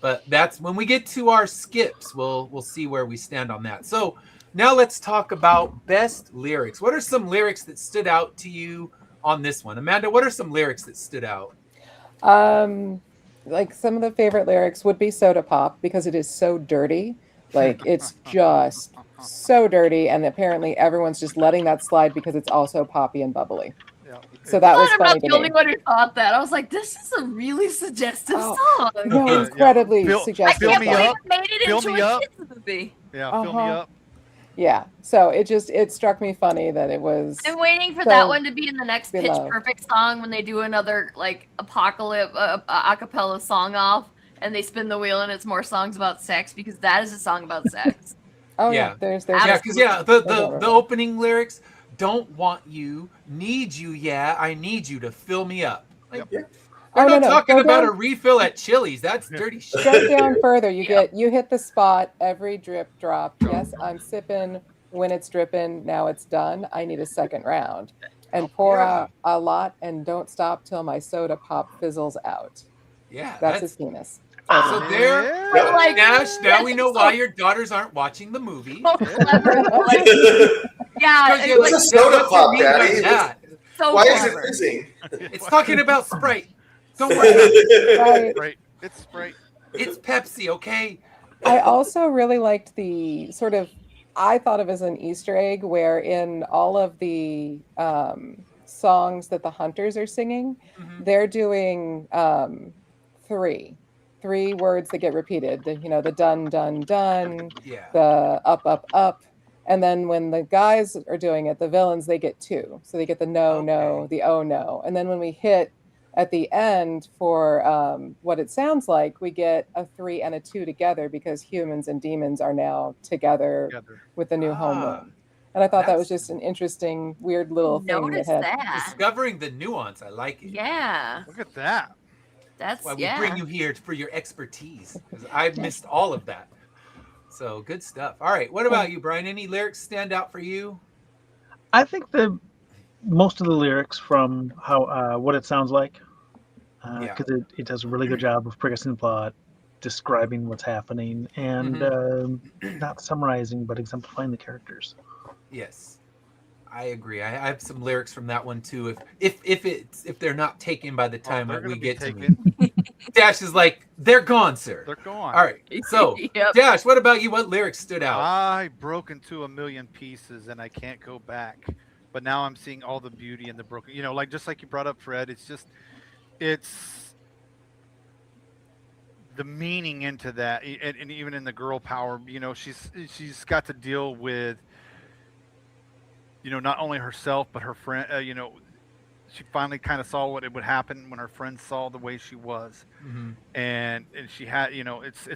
But that's when we get to our skips, we'll see where we stand on that. So now let's talk about best lyrics. What are some lyrics that stood out to you on this one? Amanda, what are some lyrics that stood out? Like, some of the favorite lyrics would be Soda Pop, because it is so dirty. Like, it's just so dirty, and apparently everyone's just letting that slide because it's also poppy and bubbly. So that was funny to me. I'm not the only one who thought that. I was like, this is a really suggestive song. No, incredibly suggestive. I can't believe it made it into a kids movie. Yeah, fill me up. Yeah, so it struck me funny that it was. I'm waiting for that one to be in the next Pitch Perfect song, when they do another apocalypse acapella song off, and they spin the wheel and it's more songs about sex, because that is a song about sex. Oh yeah, there's the opening lyrics. Don't want you, need you, I need you to fill me up. We're not talking about a refill at Chili's. That's dirty shit. Go down further. You hit the spot, every drip drop. Yes, I'm sipping when it's dripping. Now it's done. I need a second round. And pour out a lot, and don't stop till my soda pop fizzles out. Yeah. That's his penis. So there, Nash, now we know why your daughters aren't watching the movie. It's a soda pop, Daddy. Why is it fizzing? It's talking about Sprite. Don't worry about it. Right. It's Sprite. It's Pepsi, okay? I also really liked the sort of, I thought of as an Easter egg, where in all of the songs that the hunters are singing, they're doing three words that get repeated. The dun, dun, dun, the up, up, up. And then when the guys are doing it, the villains, they get two. So they get the no, the oh no. And then when we hit at the end for what it sounds like, we get a 3 and a 2 together, because humans and demons are now together. With the new homeroom. And I thought that was just an interesting, weird little thing. Discovering the nuance. I like it. Yeah. Look at that. That's why we bring you here for your expertise, because I've missed all of that. So good stuff. All right. What about you, Brian? Any lyrics stand out for you? I think most of the lyrics from how What It Sounds Like, because it does a really good job of progressing the plot, describing what's happening, and not summarizing, but exemplifying the characters. Yes, I agree. I have some lyrics from that one too. If they're not taken by the time we get to me. Dash is like, they're gone, sir. They're gone. All right. So, Dash, what about you? What lyrics stood out? I broke into a million pieces and I can't go back. But now I'm seeing all the beauty in the broken. Just like you brought up, Fred. It's the meaning into that, and even in the girl power. She's got to deal with. Not only herself but her friend. she finally kind of saw what it would happen when her friends saw the way she was, and she had, you know, it's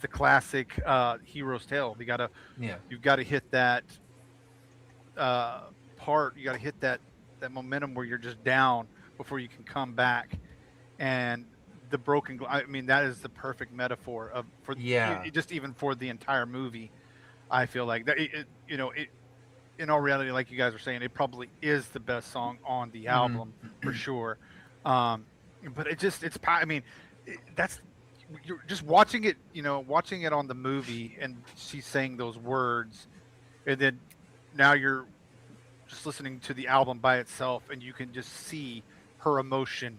the classic hero's tale. You've got to hit that part. You got to hit that momentum where you're just down before you can come back, and the I mean, that is the perfect metaphor just even for the entire movie. I feel like that in all reality, like you guys are saying, it probably is the best song on the album for sure. But that's, you're just watching it, watching it on the movie, and she's saying those words, and then now you're just listening to the album by itself, and you can just see her emotion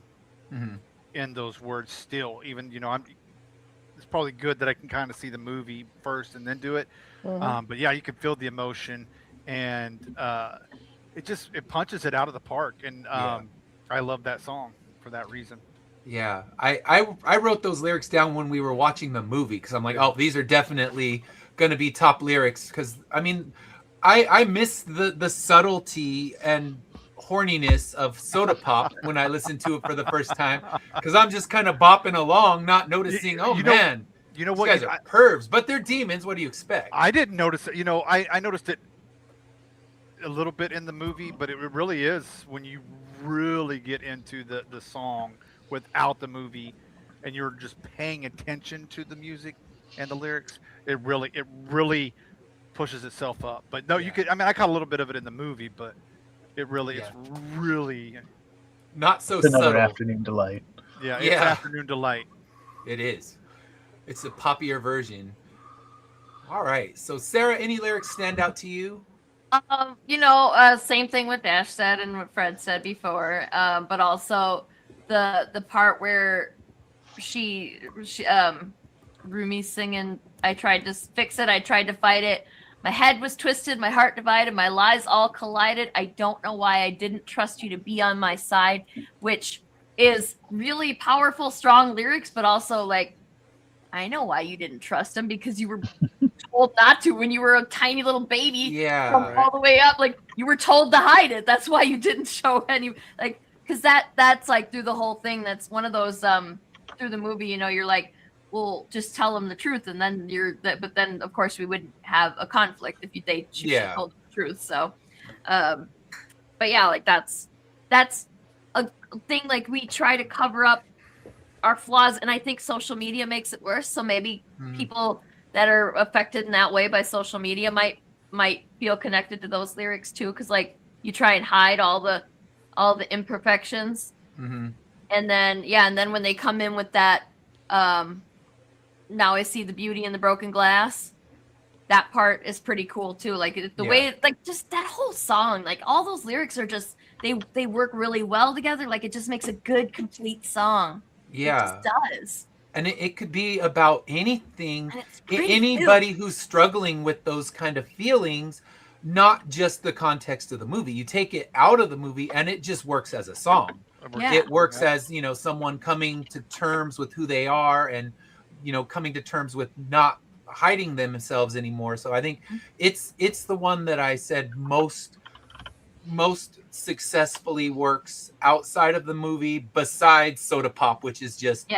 in those words still. Even, it's probably good that I can kind of see the movie first and then do it. But yeah, you can feel the emotion, and it punches it out of the park. And I love that song for that reason. Yeah, I wrote those lyrics down when we were watching the movie, because I'm like, oh, these are definitely going to be top lyrics. Because I mean, I miss the subtlety and horniness of Soda Pop when I listened to it for the first time, because I'm just kind of bopping along, not noticing. Man, you know these what? Guys are pervs, but they're demons. What do you expect? I didn't notice it. I noticed it a little bit in the movie, but it really is when you really get into the song without the movie, and you're just paying attention to the music and the lyrics. It really pushes itself up. But no, you could. I mean, I caught a little bit of it in the movie, but it's really not so it's another subtle. Afternoon Delight. Yeah, it's Afternoon Delight. It is. It's a poppier version. All right. So, Sarah, any lyrics stand out to you? Same thing what Dash said and what Fred said before. But also the part where she Rumi's singing, I tried to fix it, I tried to fight it. My head was twisted, my heart divided, my lies all collided. I don't know why I didn't trust you to be on my side, which is really powerful, strong lyrics, but also like, I know why you didn't trust him, because you were told not to when you were a tiny little baby. Yeah. All the way up, like you were told to hide it. That's why you didn't show any, like, because that's like through the whole thing. That's one of those through the movie. You're like, well, just tell them the truth, and then but then of course we wouldn't have a conflict if they told the truth. So, but yeah, like that's a thing. Like we try to cover up our flaws, and I think social media makes it worse. So maybe people that are affected in that way by social media might feel connected to those lyrics too, because like you try and hide all the imperfections, and then when they come in with that, now I see the beauty in the broken glass. That part is pretty cool too. Like the way, like just that whole song, like all those lyrics are just they work really well together. Like it just makes a good complete song. Yeah, it just does. And it could be about anything, anybody who's struggling with those kind of feelings, not just the context of the movie. You take it out of the movie and it just works as a song. Yeah. It works as, someone coming to terms with who they are and, coming to terms with not hiding themselves anymore. So I think it's the one that I said most successfully works outside of the movie, besides Soda Pop, which is just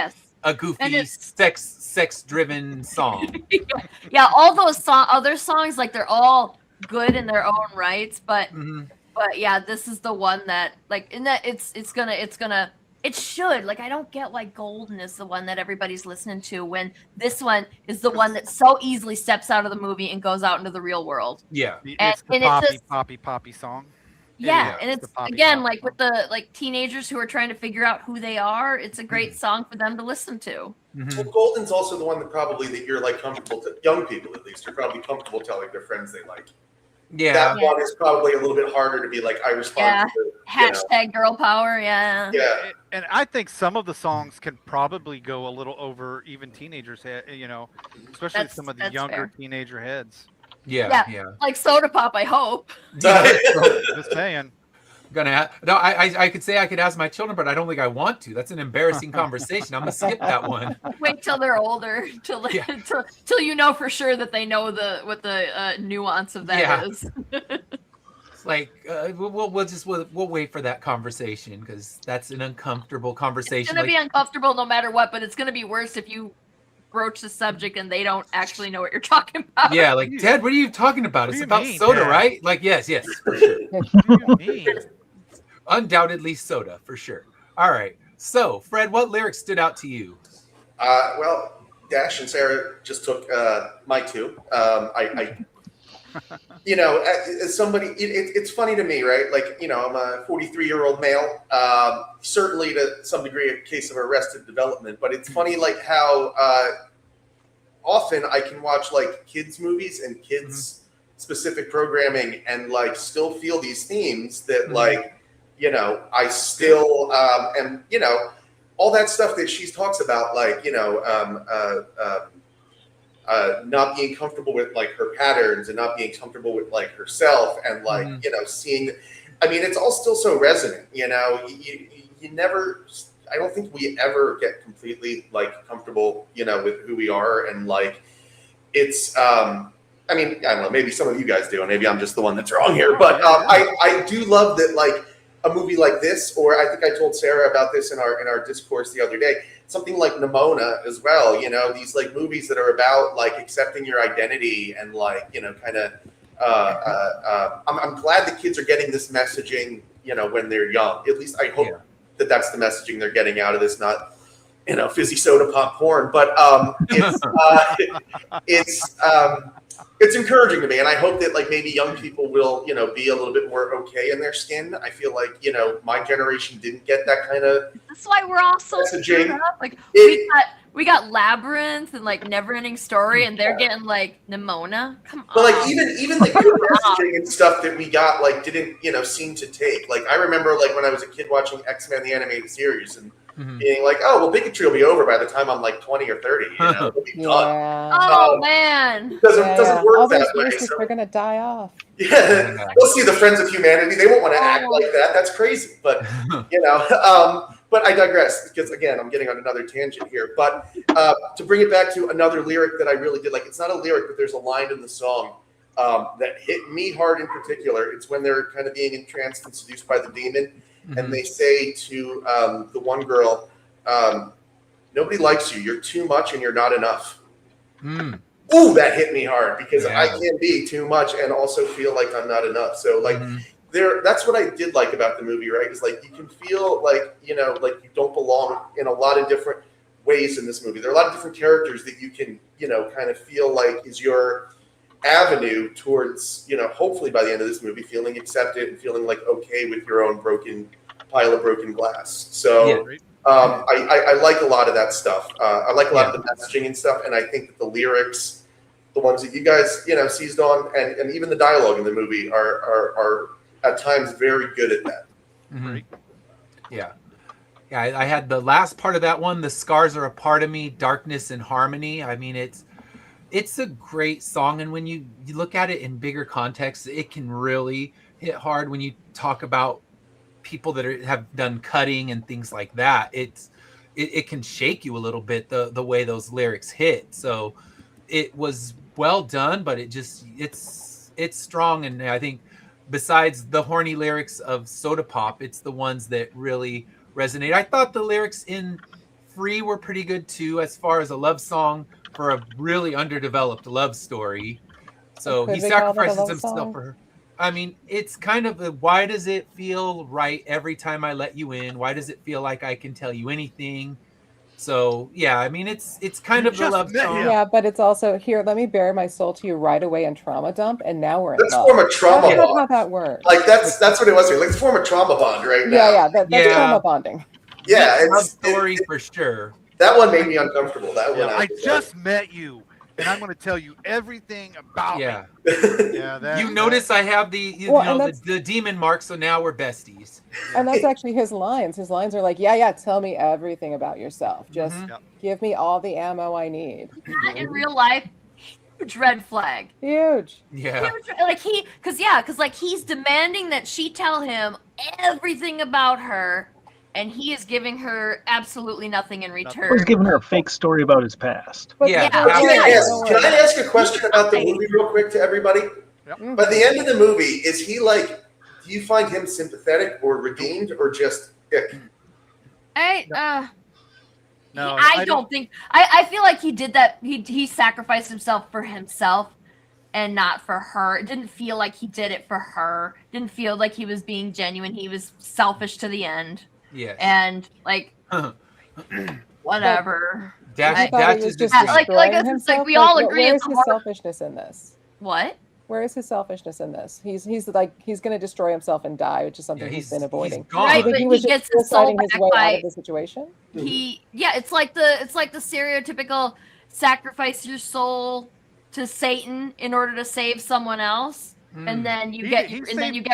a goofy sex driven song. Yeah, all those other songs, like they're all good in their own rights, but yeah, this is the one that like in that it should, like I don't get why Golden is the one that everybody's listening to when this one is the one that so easily steps out of the movie and goes out into the real world. Yeah. It's the poppy song. Yeah, and it's again like with the like teenagers who are trying to figure out who they are. It's a great song for them to listen to. Well, Golden's also the one that you're like comfortable to, young people at least are probably comfortable telling their friends they like. Yeah, that one is probably a little bit harder to be like, I respond to. Hashtag girl power. Yeah. And I think some of the songs can probably go a little over even teenagers' head. Especially some of the younger teenager heads. Yeah. Like Soda Pop, I hope. Just saying. I could say I could ask my children, but I don't think I want to. That's an embarrassing conversation. I'm gonna skip that one. Wait till they're older, till for sure that they know what the nuance of that is. Like we'll wait for that conversation because that's an uncomfortable It's conversation. gonna be uncomfortable no matter what, but it's gonna be worse if you broach the subject and they don't actually know what you're talking about. Yeah, like Ted, what are you talking about? What It's do you about mean, soda, Dad? right? Like yes, for sure. What do you mean? Undoubtedly soda for sure. All right. So, Fred, what lyrics stood out to you? Well, Dash and Sarah just took my two. I as somebody, it's funny to me, right? Like, I'm a 43-year-old male. Certainly, to some degree, a case of arrested development. But it's funny, like how often I can watch like kids movies and kids specific programming, and like still feel these themes that like. I still am, all that stuff that she talks about, like, not being comfortable with like her patterns and not being comfortable with like herself and like, seeing, I mean, it's all still so resonant, you never, I don't think we ever get completely like comfortable, with who we are. And like, it's, I mean, I don't know, maybe some of you guys do, and maybe I'm just the one that's wrong here, but I do love that, like, a movie like this, or I think I told Sarah about this in our discourse the other day, something like Nimona as well, these like movies that are about like accepting your identity and like, kind of, I'm glad the kids are getting this messaging, when they're young. At least I hope that that's the messaging they're getting out of this, not, fizzy soda pop porn, but it's encouraging to me, and I hope that like maybe young people will, be a little bit more okay in their skin. I feel like, my generation didn't get that kind of. That's why we're all so messaging. screwed up. Like we got Labyrinth and like Neverending Story, and they're getting like Nimona. Come on. But like even the good messaging and stuff that we got like didn't seem to take. Like I remember like when I was a kid watching X-Men the animated series and being like, oh well, bigotry will be over by the time I'm like 20 or 30. It'll be done. Oh man. It doesn't work All that those way. races are gonna die off. Yeah, we'll see the Friends of Humanity. They won't want to act like that. That's crazy. But but I digress because again, I'm getting on another tangent here. But to bring it back to another lyric that I really did like, it's not a lyric, but there's a line in the song that hit me hard in particular. It's when they're kind of being entranced and seduced by the demon, and they say to the one girl, "Nobody likes you. You're too much, and you're not enough." Ooh, that hit me hard because I can be too much and also feel like I'm not enough. So like that's what I did like about the movie, right? Is like you can feel like, like you don't belong in a lot of different ways in this movie. There are a lot of different characters that you can, kind of feel like is your avenue towards, hopefully by the end of this movie, feeling accepted and feeling like okay with your own pile of broken glass. So I like a lot of that stuff. I like a lot of the messaging and stuff, and I think that the lyrics, the ones that you guys seized on, and even the dialogue in the movie are at times very good at that. Yeah, I had the last part of that one. The scars are a part of me, darkness and harmony. I mean, it's a great song, and when you look at it in bigger context, it can really hit hard when you talk about people that have done cutting and things like that. It can shake you a little bit the way those lyrics hit. So it was well done, but it's strong. And I think besides the horny lyrics of Soda Pop, it's the ones that really resonate. I thought the lyrics in Free were pretty good too, as far as a love song for a really underdeveloped love story. So he sacrifices himself for her. I mean, it's kind of why does it feel right every time I let you in? Why does it feel like I can tell you anything? So yeah, I mean, it's kind of the love song. Yeah, but it's also here. Let me bare my soul to you right away and trauma dump, and now we're in Let's love. form a trauma That's bond. not how that works. Like that's what it was here. Let's form a trauma bond right now. Yeah, that's trauma bonding. Yeah, love story for sure. That one made me uncomfortable. That one. I just met you, and I'm going to tell you everything about me. Yeah, you notice I have the demon mark, so now we're besties. And that's actually his lines. His lines are like, yeah, tell me everything about yourself. Just give me all the ammo I need. In real life, huge red flag. Huge. Yeah. Huge, because he's demanding that she tell him everything about her, and he is giving her absolutely nothing in return. He's giving her a fake story about his past. But Can I ask a question about the movie real quick to everybody? Yep. By the end of the movie, is he like do you find him sympathetic or redeemed or just ick? No, I don't think. I feel like he did that. He sacrificed himself for himself and not for her. It didn't feel like he did it for her. Didn't feel like he was being genuine. He was selfish to the end. Yes. And like, whatever. I thought he was just like destroying it's like himself. we all Like, agree. where's It's his horror. selfishness in this? What? Where is his selfishness in this? He's like he's going to destroy himself and die, which is something Yeah, he's been avoiding. He's gone. Right, Do you think but he was he just gets his soul suiciding his back way by out of the situation? it's like the stereotypical sacrifice your soul to Satan in order to save someone else. And then you get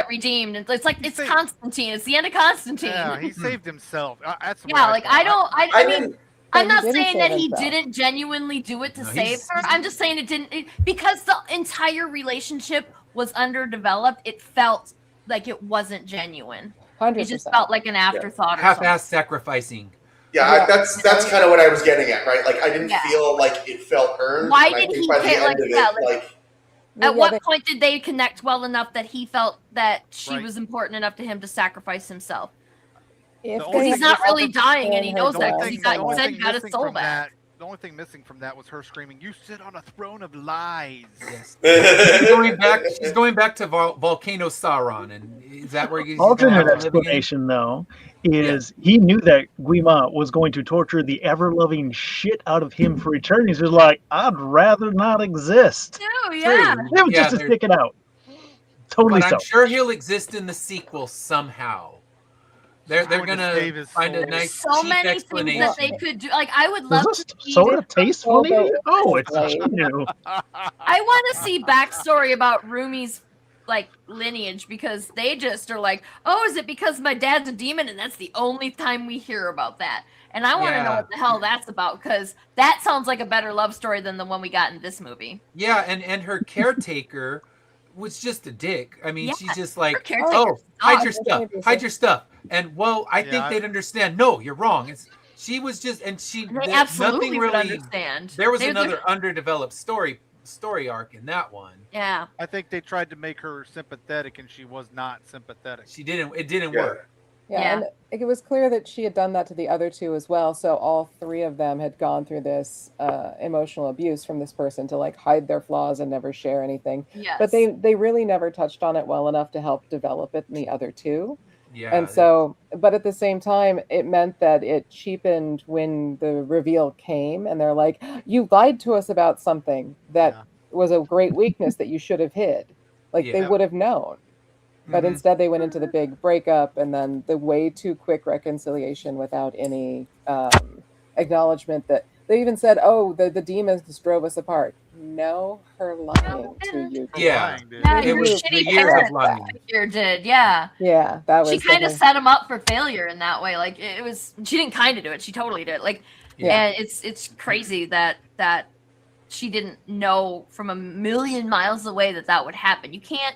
redeemed. It's like it's Constantine. It's the end of Constantine. Yeah, he saved himself. That's yeah, like I mean, I'm not didn't saying save that he himself. didn't genuinely do it to No, save her. I'm just saying it didn't because the entire relationship was underdeveloped. It felt like it wasn't genuine. 100%. It just felt like an afterthought. Or half-ass sacrificing. Yeah, that's kind of what I was getting at, right? Like I didn't feel like it felt earned. Why and I did think he by the care? end of it, At what point did they connect well enough that he felt that she Right. was important enough to him to sacrifice himself? If only they He's not thing- really dying, and he her knows that. death, 'Cause he said he got his missing soul from back. the only thing missing from that was her screaming, "You sit on a throne of lies." Yes. She's going back to Volcano Sauron, and is that where he's Alternate gonna live again? explanation, though, is he knew that Guima was going to torture the ever-loving shit out of him for eternity. So he's like, I'd rather not exist. Oh, yeah. True. It was Yeah, just to they're- stick it out. Totally But so. I'm sure he'll exist in the sequel somehow. They're Going to gonna save his find a soul. nice So cheap many things explanation. that they could do. Like, I would Is love this to see. soda tasteful? Although- Oh, it's Right. new. I want to see backstory about Rumi's like lineage because they just are like, oh, is it because my dad's a demon and that's the only time we hear about that? And I want to know Yeah. what the hell that's about because that sounds like a better love story than the one we got in this movie. Yeah, and her caretaker was just a dick. I mean, Yeah, she's just like, her caretaker oh, hide sucked. your stuff, hide your stuff. And well, I think Yeah. they'd understand. No, you're wrong. She was just, and she And they there- absolutely nothing would really. understand. There was They- another underdeveloped story arc in that one. Yeah. I think they tried to make her sympathetic, and she was not sympathetic. It didn't Yeah. work. Yeah, and it was clear that she had done that to the other two as well. So all three of them had gone through this emotional abuse from this person to like hide their flaws and never share anything. Yes. But they really never touched on it well enough to help develop it in the other two. Yeah. And so, but at the same time, it meant that it cheapened when the reveal came and they're like, you lied to us about something that Yeah. was a great weakness that you should have hid. Like they Yeah. would have known. But Mhm. instead, they went into the big breakup and then the way too quick reconciliation without any acknowledgement that they even said, "Oh, the demons drove us apart." No, her lying to you. Yeah. Lying, dude. Yeah, It your was shitty the years of parents lying. figure did, yeah. Yeah, that was. She kind of definitely- set him up for failure in that way. Like it was, she didn't kind of do it. She totally did. Like, Yeah. and it's crazy that she didn't know from a million miles away that would happen. You can't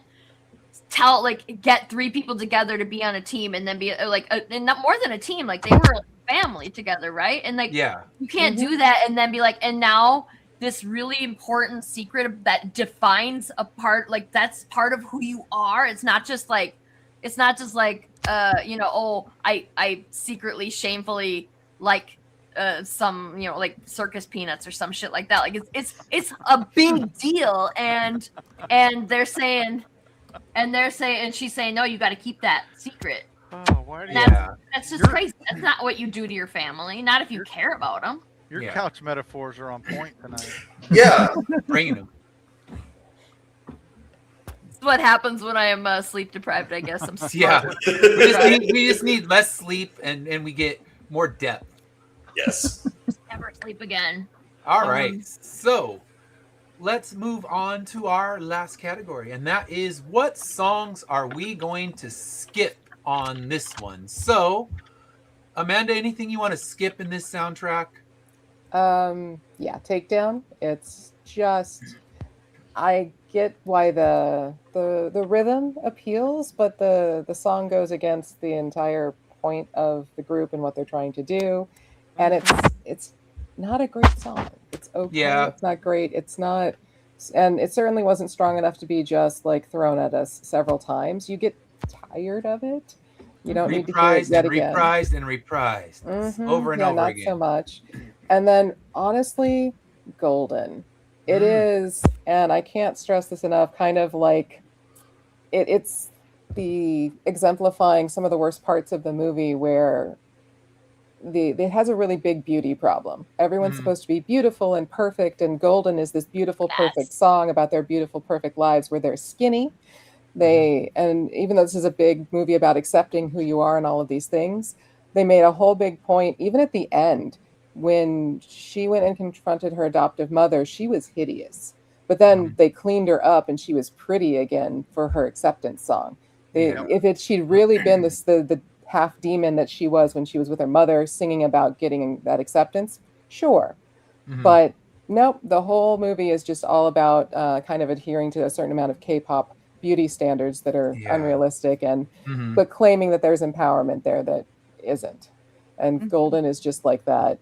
get three people together to be on a team and then be like, and not more than a team. Like they were a family together, right? And like, Yeah. you can't do that and then be like, and now this really important secret that defines a part, like that's part of who you are. It's not just like oh, I secretly shamefully like some like circus peanuts or some shit like that. Like it's a big deal and they're saying and she's saying no, you got to keep that secret. Oh, why do you? That's just You're- crazy. That's not what you do to your family. Not if you care about them. Your Yeah. couch metaphors are on point tonight. Yeah. Bringing them. It's what happens when I am sleep deprived. I guess I'm. Yeah. smart. We just need less sleep and we get more depth. Yes. Never sleep again. All right. So let's move on to our last category, and that is what songs are we going to skip on this one? So, Amanda, anything you want to skip in this soundtrack? Yeah, Takedown. It's just I get why the rhythm appeals, but the song goes against the entire point of the group and what they're trying to do. And it's not a great song. It's okay. Yeah. It's not great. It's not, and it certainly wasn't strong enough to be just like thrown at us several times. You get tired of it. You don't need to hear it Reprised yet and again. reprised and reprised over and yeah, over not again. so much. And then honestly, Golden. It is, and I can't stress this enough, kind of like it's the exemplifying some of the worst parts of the movie where it has a really big beauty problem. Everyone's supposed to be beautiful and perfect, and Golden is this beautiful, perfect song about their beautiful, perfect lives where they're skinny. And even though this is a big movie about accepting who you are and all of these things, they made a whole big point, even at the end, when she went and confronted her adoptive mother, she was hideous. But then they cleaned her up and she was pretty again for her acceptance song. If she'd really been the half demon that she was when she was with her mother singing about getting that acceptance, sure. But nope, the whole movie is just all about kind of adhering to a certain amount of K-pop beauty standards that are unrealistic, and but claiming that there's empowerment there that isn't. And Golden is just like that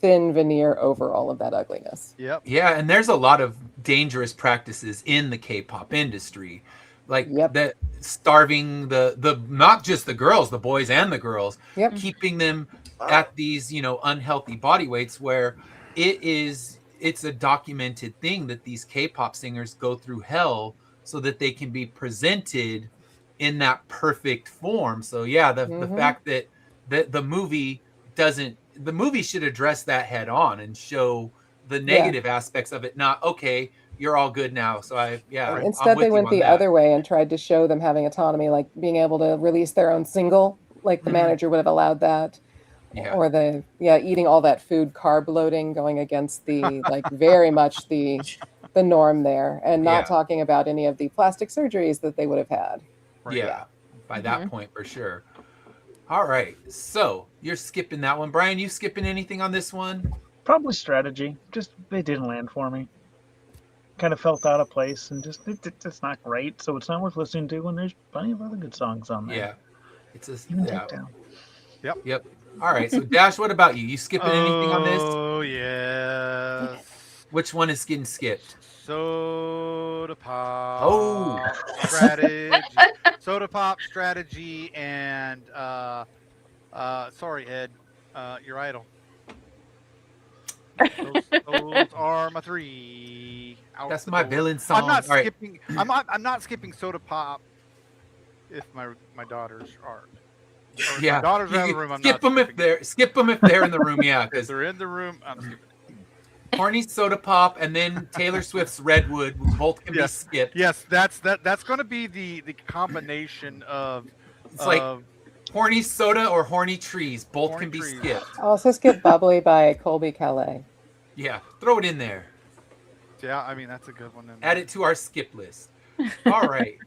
thin veneer over all of that ugliness. Yep. Yeah, and there's a lot of dangerous practices in the K-pop industry, like that starving the not just the girls, the boys and the girls, keeping them at these unhealthy body weights where it's a documented thing that these K-pop singers go through hell so that they can be presented in that perfect form. So the fact that the movie should address that head on and show the negative aspects of it. Not okay, you're all good now. So instead they went the other way and tried to show them having autonomy, like being able to release their own single, like the manager would have allowed that. Or eating all that food, carb loading, going against the like very much the norm there, and not talking about any of the plastic surgeries that they would have had. By that point for sure. All right, so you're skipping that one, Brian. You skipping anything on this one? Probably strategy. Just they didn't land for me. Kind of felt out of place, and just it's not great, so it's not worth listening to. And there's plenty of other good songs on there. Yeah, it's a Takedown. Yep. All right, so Dash, what about you? You skipping anything on this? Oh yeah. Which one is getting skipped? Soda Pop. Oh. Strategy. Soda Pop, Strategy, and sorry, Ed, your idol. Those are my three. That's my villain song. I'm not skipping. I'm not skipping Soda Pop. If my daughters are. Yeah, my daughters are in the room. I'm skip not them if they're in the room. Yeah, because they're in the room. I'm skipping. Horny Soda Pop and then Taylor Swift's Redwood both can be skipped. Yes, that's going to be the combination of. It's like Horny Soda or Horny Trees. Both can be skipped. Also skip Bubbly by Colby Calais. Yeah, throw it in there. Yeah, I mean that's a good one. Add it to our skip list. All right.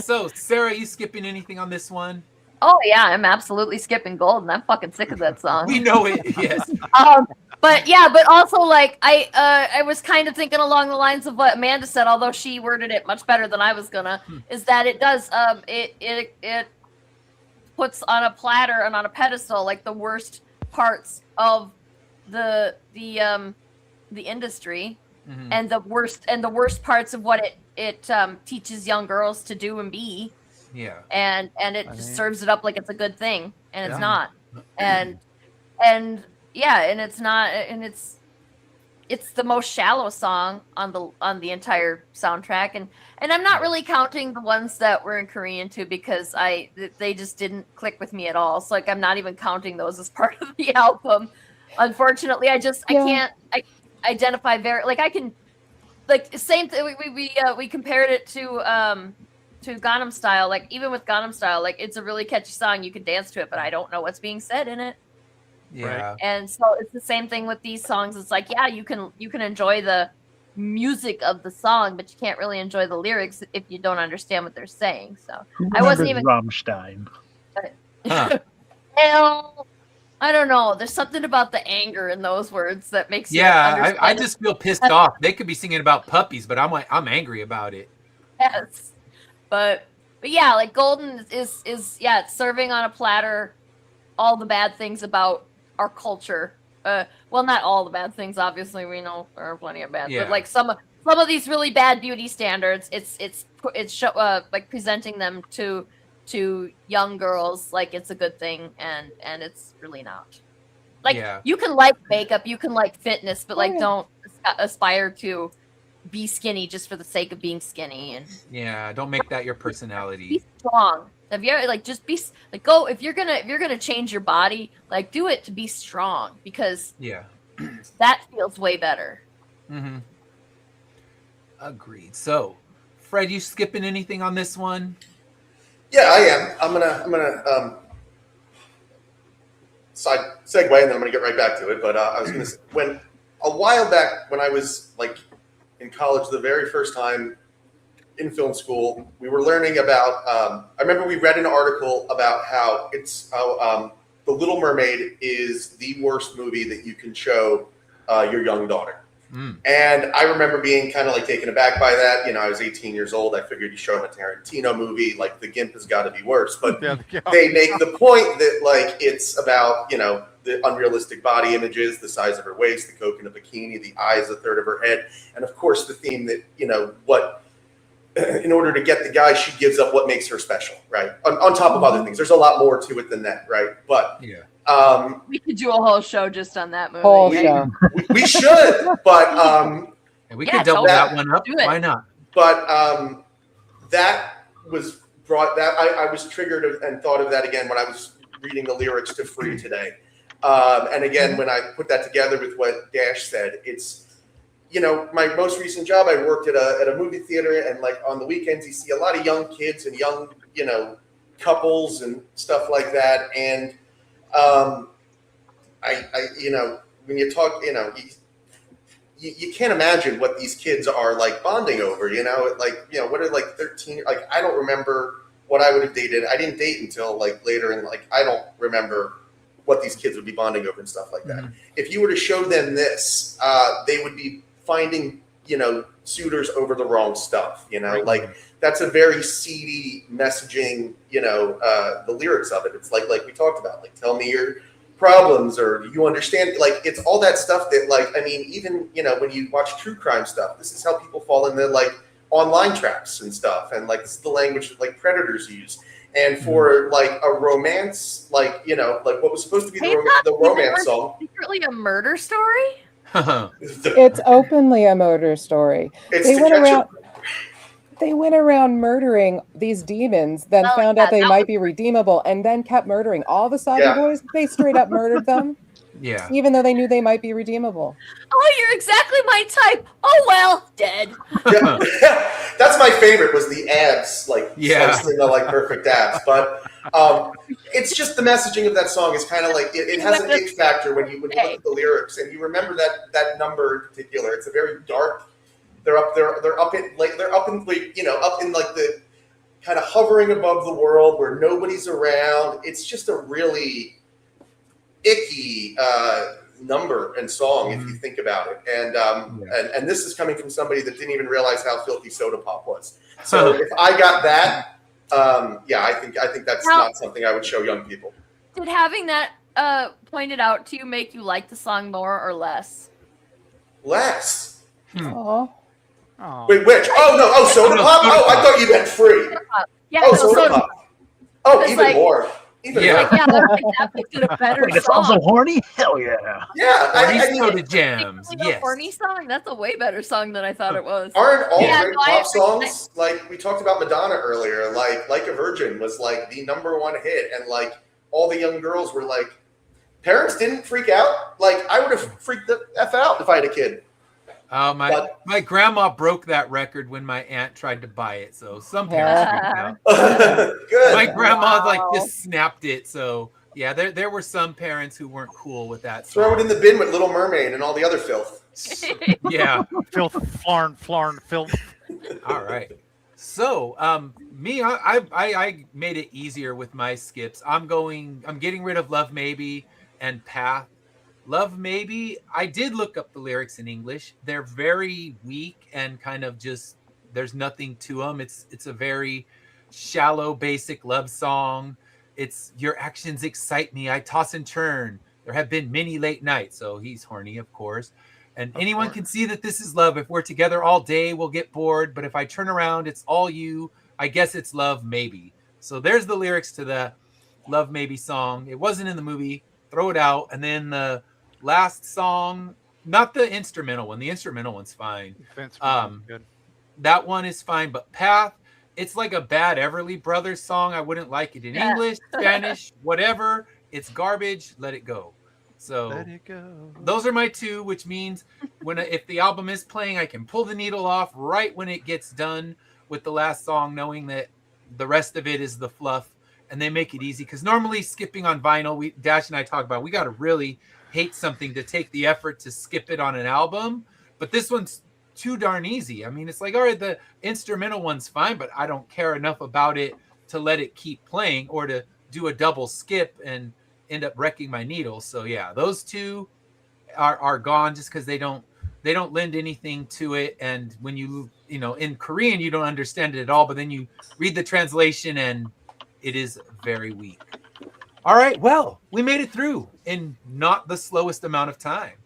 So Sarah, you skipping anything on this one? Oh yeah, I'm absolutely skipping Golden. I'm fucking sick of that song. We know it. Yes. But also like I was kind of thinking along the lines of what Amanda said, although she worded it much better than I was gonna. Is that it does it puts on a platter and on a pedestal like the worst parts of the industry, and the worst parts of what it teaches young girls to do and be. Yeah. And it just serves it up like it's a good thing, and it's not. And it's not, and it's the most shallow song on the entire soundtrack, and I'm not really counting the ones that were in Korean too, because they just didn't click with me at all. So like I'm not even counting those as part of the album. Unfortunately, I can't identify I can like same thing. We compared it to Gangnam Style. Like even with Gangnam Style, like it's a really catchy song, you can dance to it, but I don't know what's being said in it. Yeah. Right? And so it's the same thing with these songs. It's like, yeah, you can enjoy the music of the song, but you can't really enjoy the lyrics if you don't understand what they're saying. So I wasn't even Rammstein. Hell, I don't know. There's something about the anger in those words that makes you understand. I just feel pissed off. They could be singing about puppies, but I'm angry about it. Yes. But yeah, like Golden is it's serving on a platter all the bad things about our culture. Well, not all the bad things, obviously. We know there are plenty of bad, but like some some of these really bad beauty standards, it's like presenting them to young girls like it's a good thing, and it's really not. Like you can like makeup, you can like fitness, but like don't aspire to be skinny just for the sake of being skinny. And don't make that your personality. Be strong. Have you ever, like, just be like, go, if you're gonna change your body, like, do it to be strong, because that feels way better. Mm-hmm. Agreed. So, Fred, you skipping anything on this one? Yeah, I am. I'm gonna segue, and then I'm gonna get right back to it. But I was gonna say, when a while back, when I was like in college, the very first time in film school, we were learning about. I remember we read an article about how The Little Mermaid is the worst movie that you can show your young daughter. And I remember being kind of like taken aback by that. You know, I was 18 years old. I figured you show them a Tarantino movie, like The Gimp has got to be worse. But they make the point that like it's about, you know, the unrealistic body images, the size of her waist, the coke in a bikini, the eyes a third of her head, and of course the theme that, you know, what in order to get the guy, she gives up what makes her special, right? On top of other things. There's a lot more to it than that, right? But we could do a whole show just on that movie. Whole show. We should, but and we could double that one up. Why not? But that was brought. That I was triggered and thought of that again when I was reading the lyrics to Free today. And again, when I put that together with what Dash said, it's, you know, my most recent job, I worked at a movie theater, and like on the weekends, you see a lot of young kids and young, you know, couples and stuff like that. And I you know, when you talk, you know, you can't imagine what these kids are like bonding over, you know, like, you know, what are like 13, like, I don't remember what I would have dated. I didn't date until like later, and like, I don't remember what these kids would be bonding over and stuff like that. If you were to show them this, they would be finding, you know, suitors over the wrong stuff, you know, like that's a very seedy messaging, you know, the lyrics of it. It's like we talked about, like, tell me your problems, or do you understand? Like, it's all that stuff that, like, I mean, even, you know, when you watch true crime stuff, this is how people fall into like online traps and stuff. And like, this is the language that like predators use. And for like a romance, like, you know, like what was supposed to be the romance song. Secretly a murder story? It's openly a murder story. They went around murdering these demons, then found out they might be redeemable, and then kept murdering all the Saga boys. They straight up murdered them. Yeah. Even though they knew they might be redeemable. Oh, you're exactly my type. Oh, well, dead. Yeah. That's my favorite, was the abs, like, sliced into like perfect abs. But it's just the messaging of that song is kind of like, it has an it factor when you look at the lyrics, and you remember that number in particular. It's a very dark. They're up in like you know, up in like the kind of hovering above the world where nobody's around. It's just a really icky number and song if you think about it. And this is coming from somebody that didn't even realize how filthy Soda Pop was. So if I got that, I think that's not something I would show young people. Did having that pointed out to you make you like the song more or less? Less. Oh. Wait, which? Oh no! Oh, Soda Pop. Oh, I thought you meant Free. Yeah. Oh, Soda Pop. Oh, even more. Even more. Yeah, that makes it a better It's song. also horny? Hell yeah. Yeah, I mean, Soda Jams. A horny song? That's a way better song than I thought it was. aren't all Yeah, great no, I pop agree. songs, like we talked about Madonna earlier, like a Virgin was like the #1 hit, and like all the young girls were like, parents didn't freak out. Like, I would have freaked the F out if I had a kid. My grandma broke that record when my aunt tried to buy it, so some parents freaked out. Good. My grandma like just snapped it, so yeah, there were some parents who weren't cool with that song. Throw it in the bin with Little Mermaid and all the other filth. Yeah. Filth, flarn, filth. All right. So, me, I made it easier with my skips. I'm getting rid of Love Maybe and Path. Love Maybe, I did look up the lyrics in English. They're very weak and kind of just, there's nothing to them. It's a very shallow, basic love song. It's, your actions excite me. I toss and turn. There have been many late nights. So he's horny, of course. And anyone can see that this is love. If we're together all day, we'll get bored. But if I turn around, it's all you. I guess it's love, maybe. So there's the lyrics to the Love Maybe song. It wasn't in the movie. Throw it out. And then the last song, not the instrumental one. The instrumental one's fine. Good. That one is fine. But Path, it's like a bad Everly Brothers song. I wouldn't like it in English, Spanish, whatever. It's garbage. Let it go. So Let it go. those are my two, which means if the album is playing, I can pull the needle off right when it gets done with the last song, knowing that the rest of it is the fluff, and they make it easy. Because normally skipping on vinyl, Dash and I talk about, we got to really hate something to take the effort to skip it on an album. But this one's too darn easy. I mean, it's like, all right, the instrumental one's fine, but I don't care enough about it to let it keep playing or to do a double skip and end up wrecking my needle. So yeah, those two are gone just because they don't lend anything to it. And when you in Korean, you don't understand it at all, but then you read the translation and it is very weak. All right, well, we made it through in not the slowest amount of time.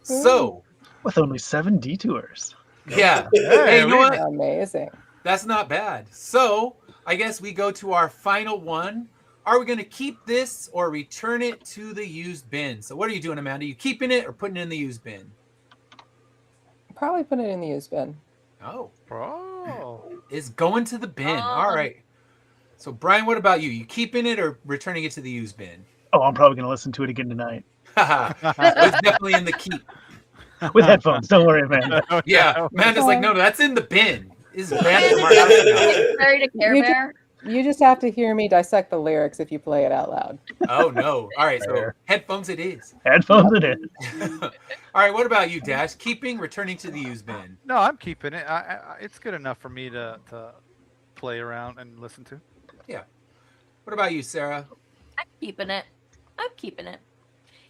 So with only 7 detours. yeah, hey, you know what? Amazing. That's not bad. So I guess we go to our final one. Are we going to keep this or return it to the used bin? So what are you doing, Amanda? You keeping it or putting it in the used bin? Probably put it in the used bin. Oh, Oh. it's going to the bin. All right. So Brian, what about you? You keeping it or returning it to the used bin? Oh, I'm probably going to listen to it again tonight. It's definitely in the keep. With headphones. Don't worry, man. Yeah, Amanda's like, no, that's in the bin. Is banned from our house now. Married a Care You Bear. You just have to hear me dissect the lyrics if you play it out loud. Oh no! All right, so headphones it is. Headphones it is. All right, what about you, Dash? Keeping, returning to the used bin? No, I'm keeping it. It's good enough for me to play around and listen to. Yeah. What about you, Sarah? I'm keeping it.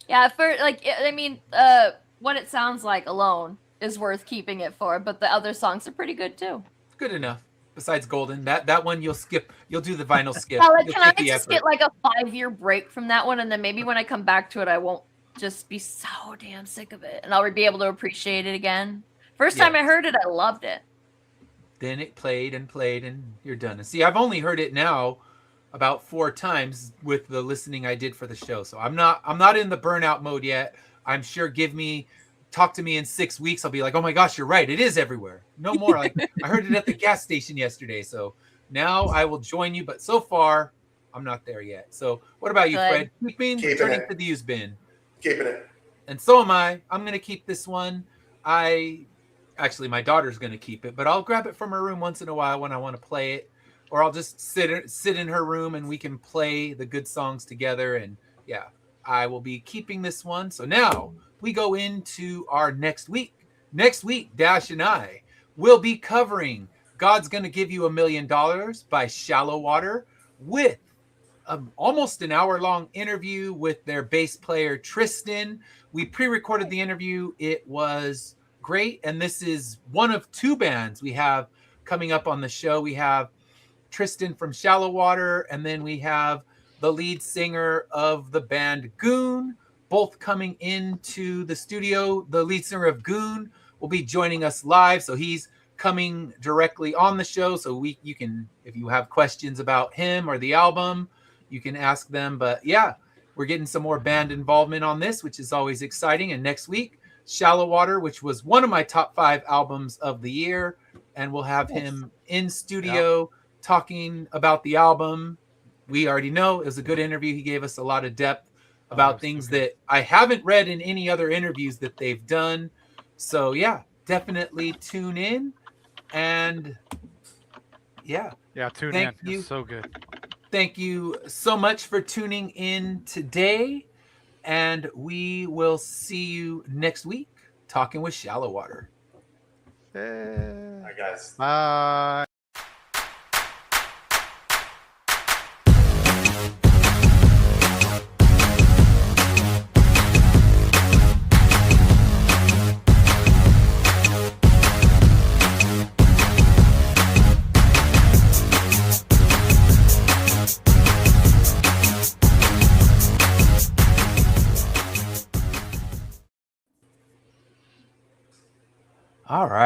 Yeah, for what it sounds like alone is worth keeping it for, but the other songs are pretty good too. Good enough. Besides Golden, that one you'll skip. You'll do the vinyl skip. Can You'll I skip the just effort. get like a 5-year break from that one, and then maybe when I come back to it, I won't just be so damn sick of it, and I'll be able to appreciate it again. First time I heard it, I loved it. Then it played, and you're done. And see, I've only heard it now about 4 times with the listening I did for the show. So I'm not in the burnout mode yet. I'm sure talk to me in 6 weeks. I'll be like, oh my gosh, you're right. It is everywhere. No more. Like I heard it at the gas station yesterday. So now I will join you. But so far, I'm not there yet. So what about you, Fred? Keeping Returning it. to the used bin. Keeping it. And so am I. I'm going to keep this one. Actually, my daughter's going to keep it, but I'll grab it from her room once in a while when I want to play it. Or I'll just sit in her room and we can play the good songs together. And yeah, I will be keeping this one. So now we go into our next week. Next week, Dash and I will be covering God's Gonna Give You $1 Million by Shallow Water with almost an hour-long interview with their bass player, Tristan. We pre-recorded the interview. It was great. And this is one of 2 bands we have coming up on the show. We have Tristan from Shallow Water, and then we have the lead singer of the band Goon, both coming into the studio. The lead singer of Goon will be joining us live, so he's coming directly on the show. So you can, if you have questions about him or the album, you can ask them. But yeah, we're getting some more band involvement on this, which is always exciting. And next week, Shallow Water, which was one of my top 5 albums of the year, and we'll have him in studio talking about the album. We already know it was a good interview. He gave us a lot of depth about things that I haven't read in any other interviews that they've done. So yeah, definitely tune in. And yeah, Tune Thank in. you. It's so good. thank you so much for tuning in today. And we will see you next week talking with Shallow Water. Hi, guys. Bye. All right.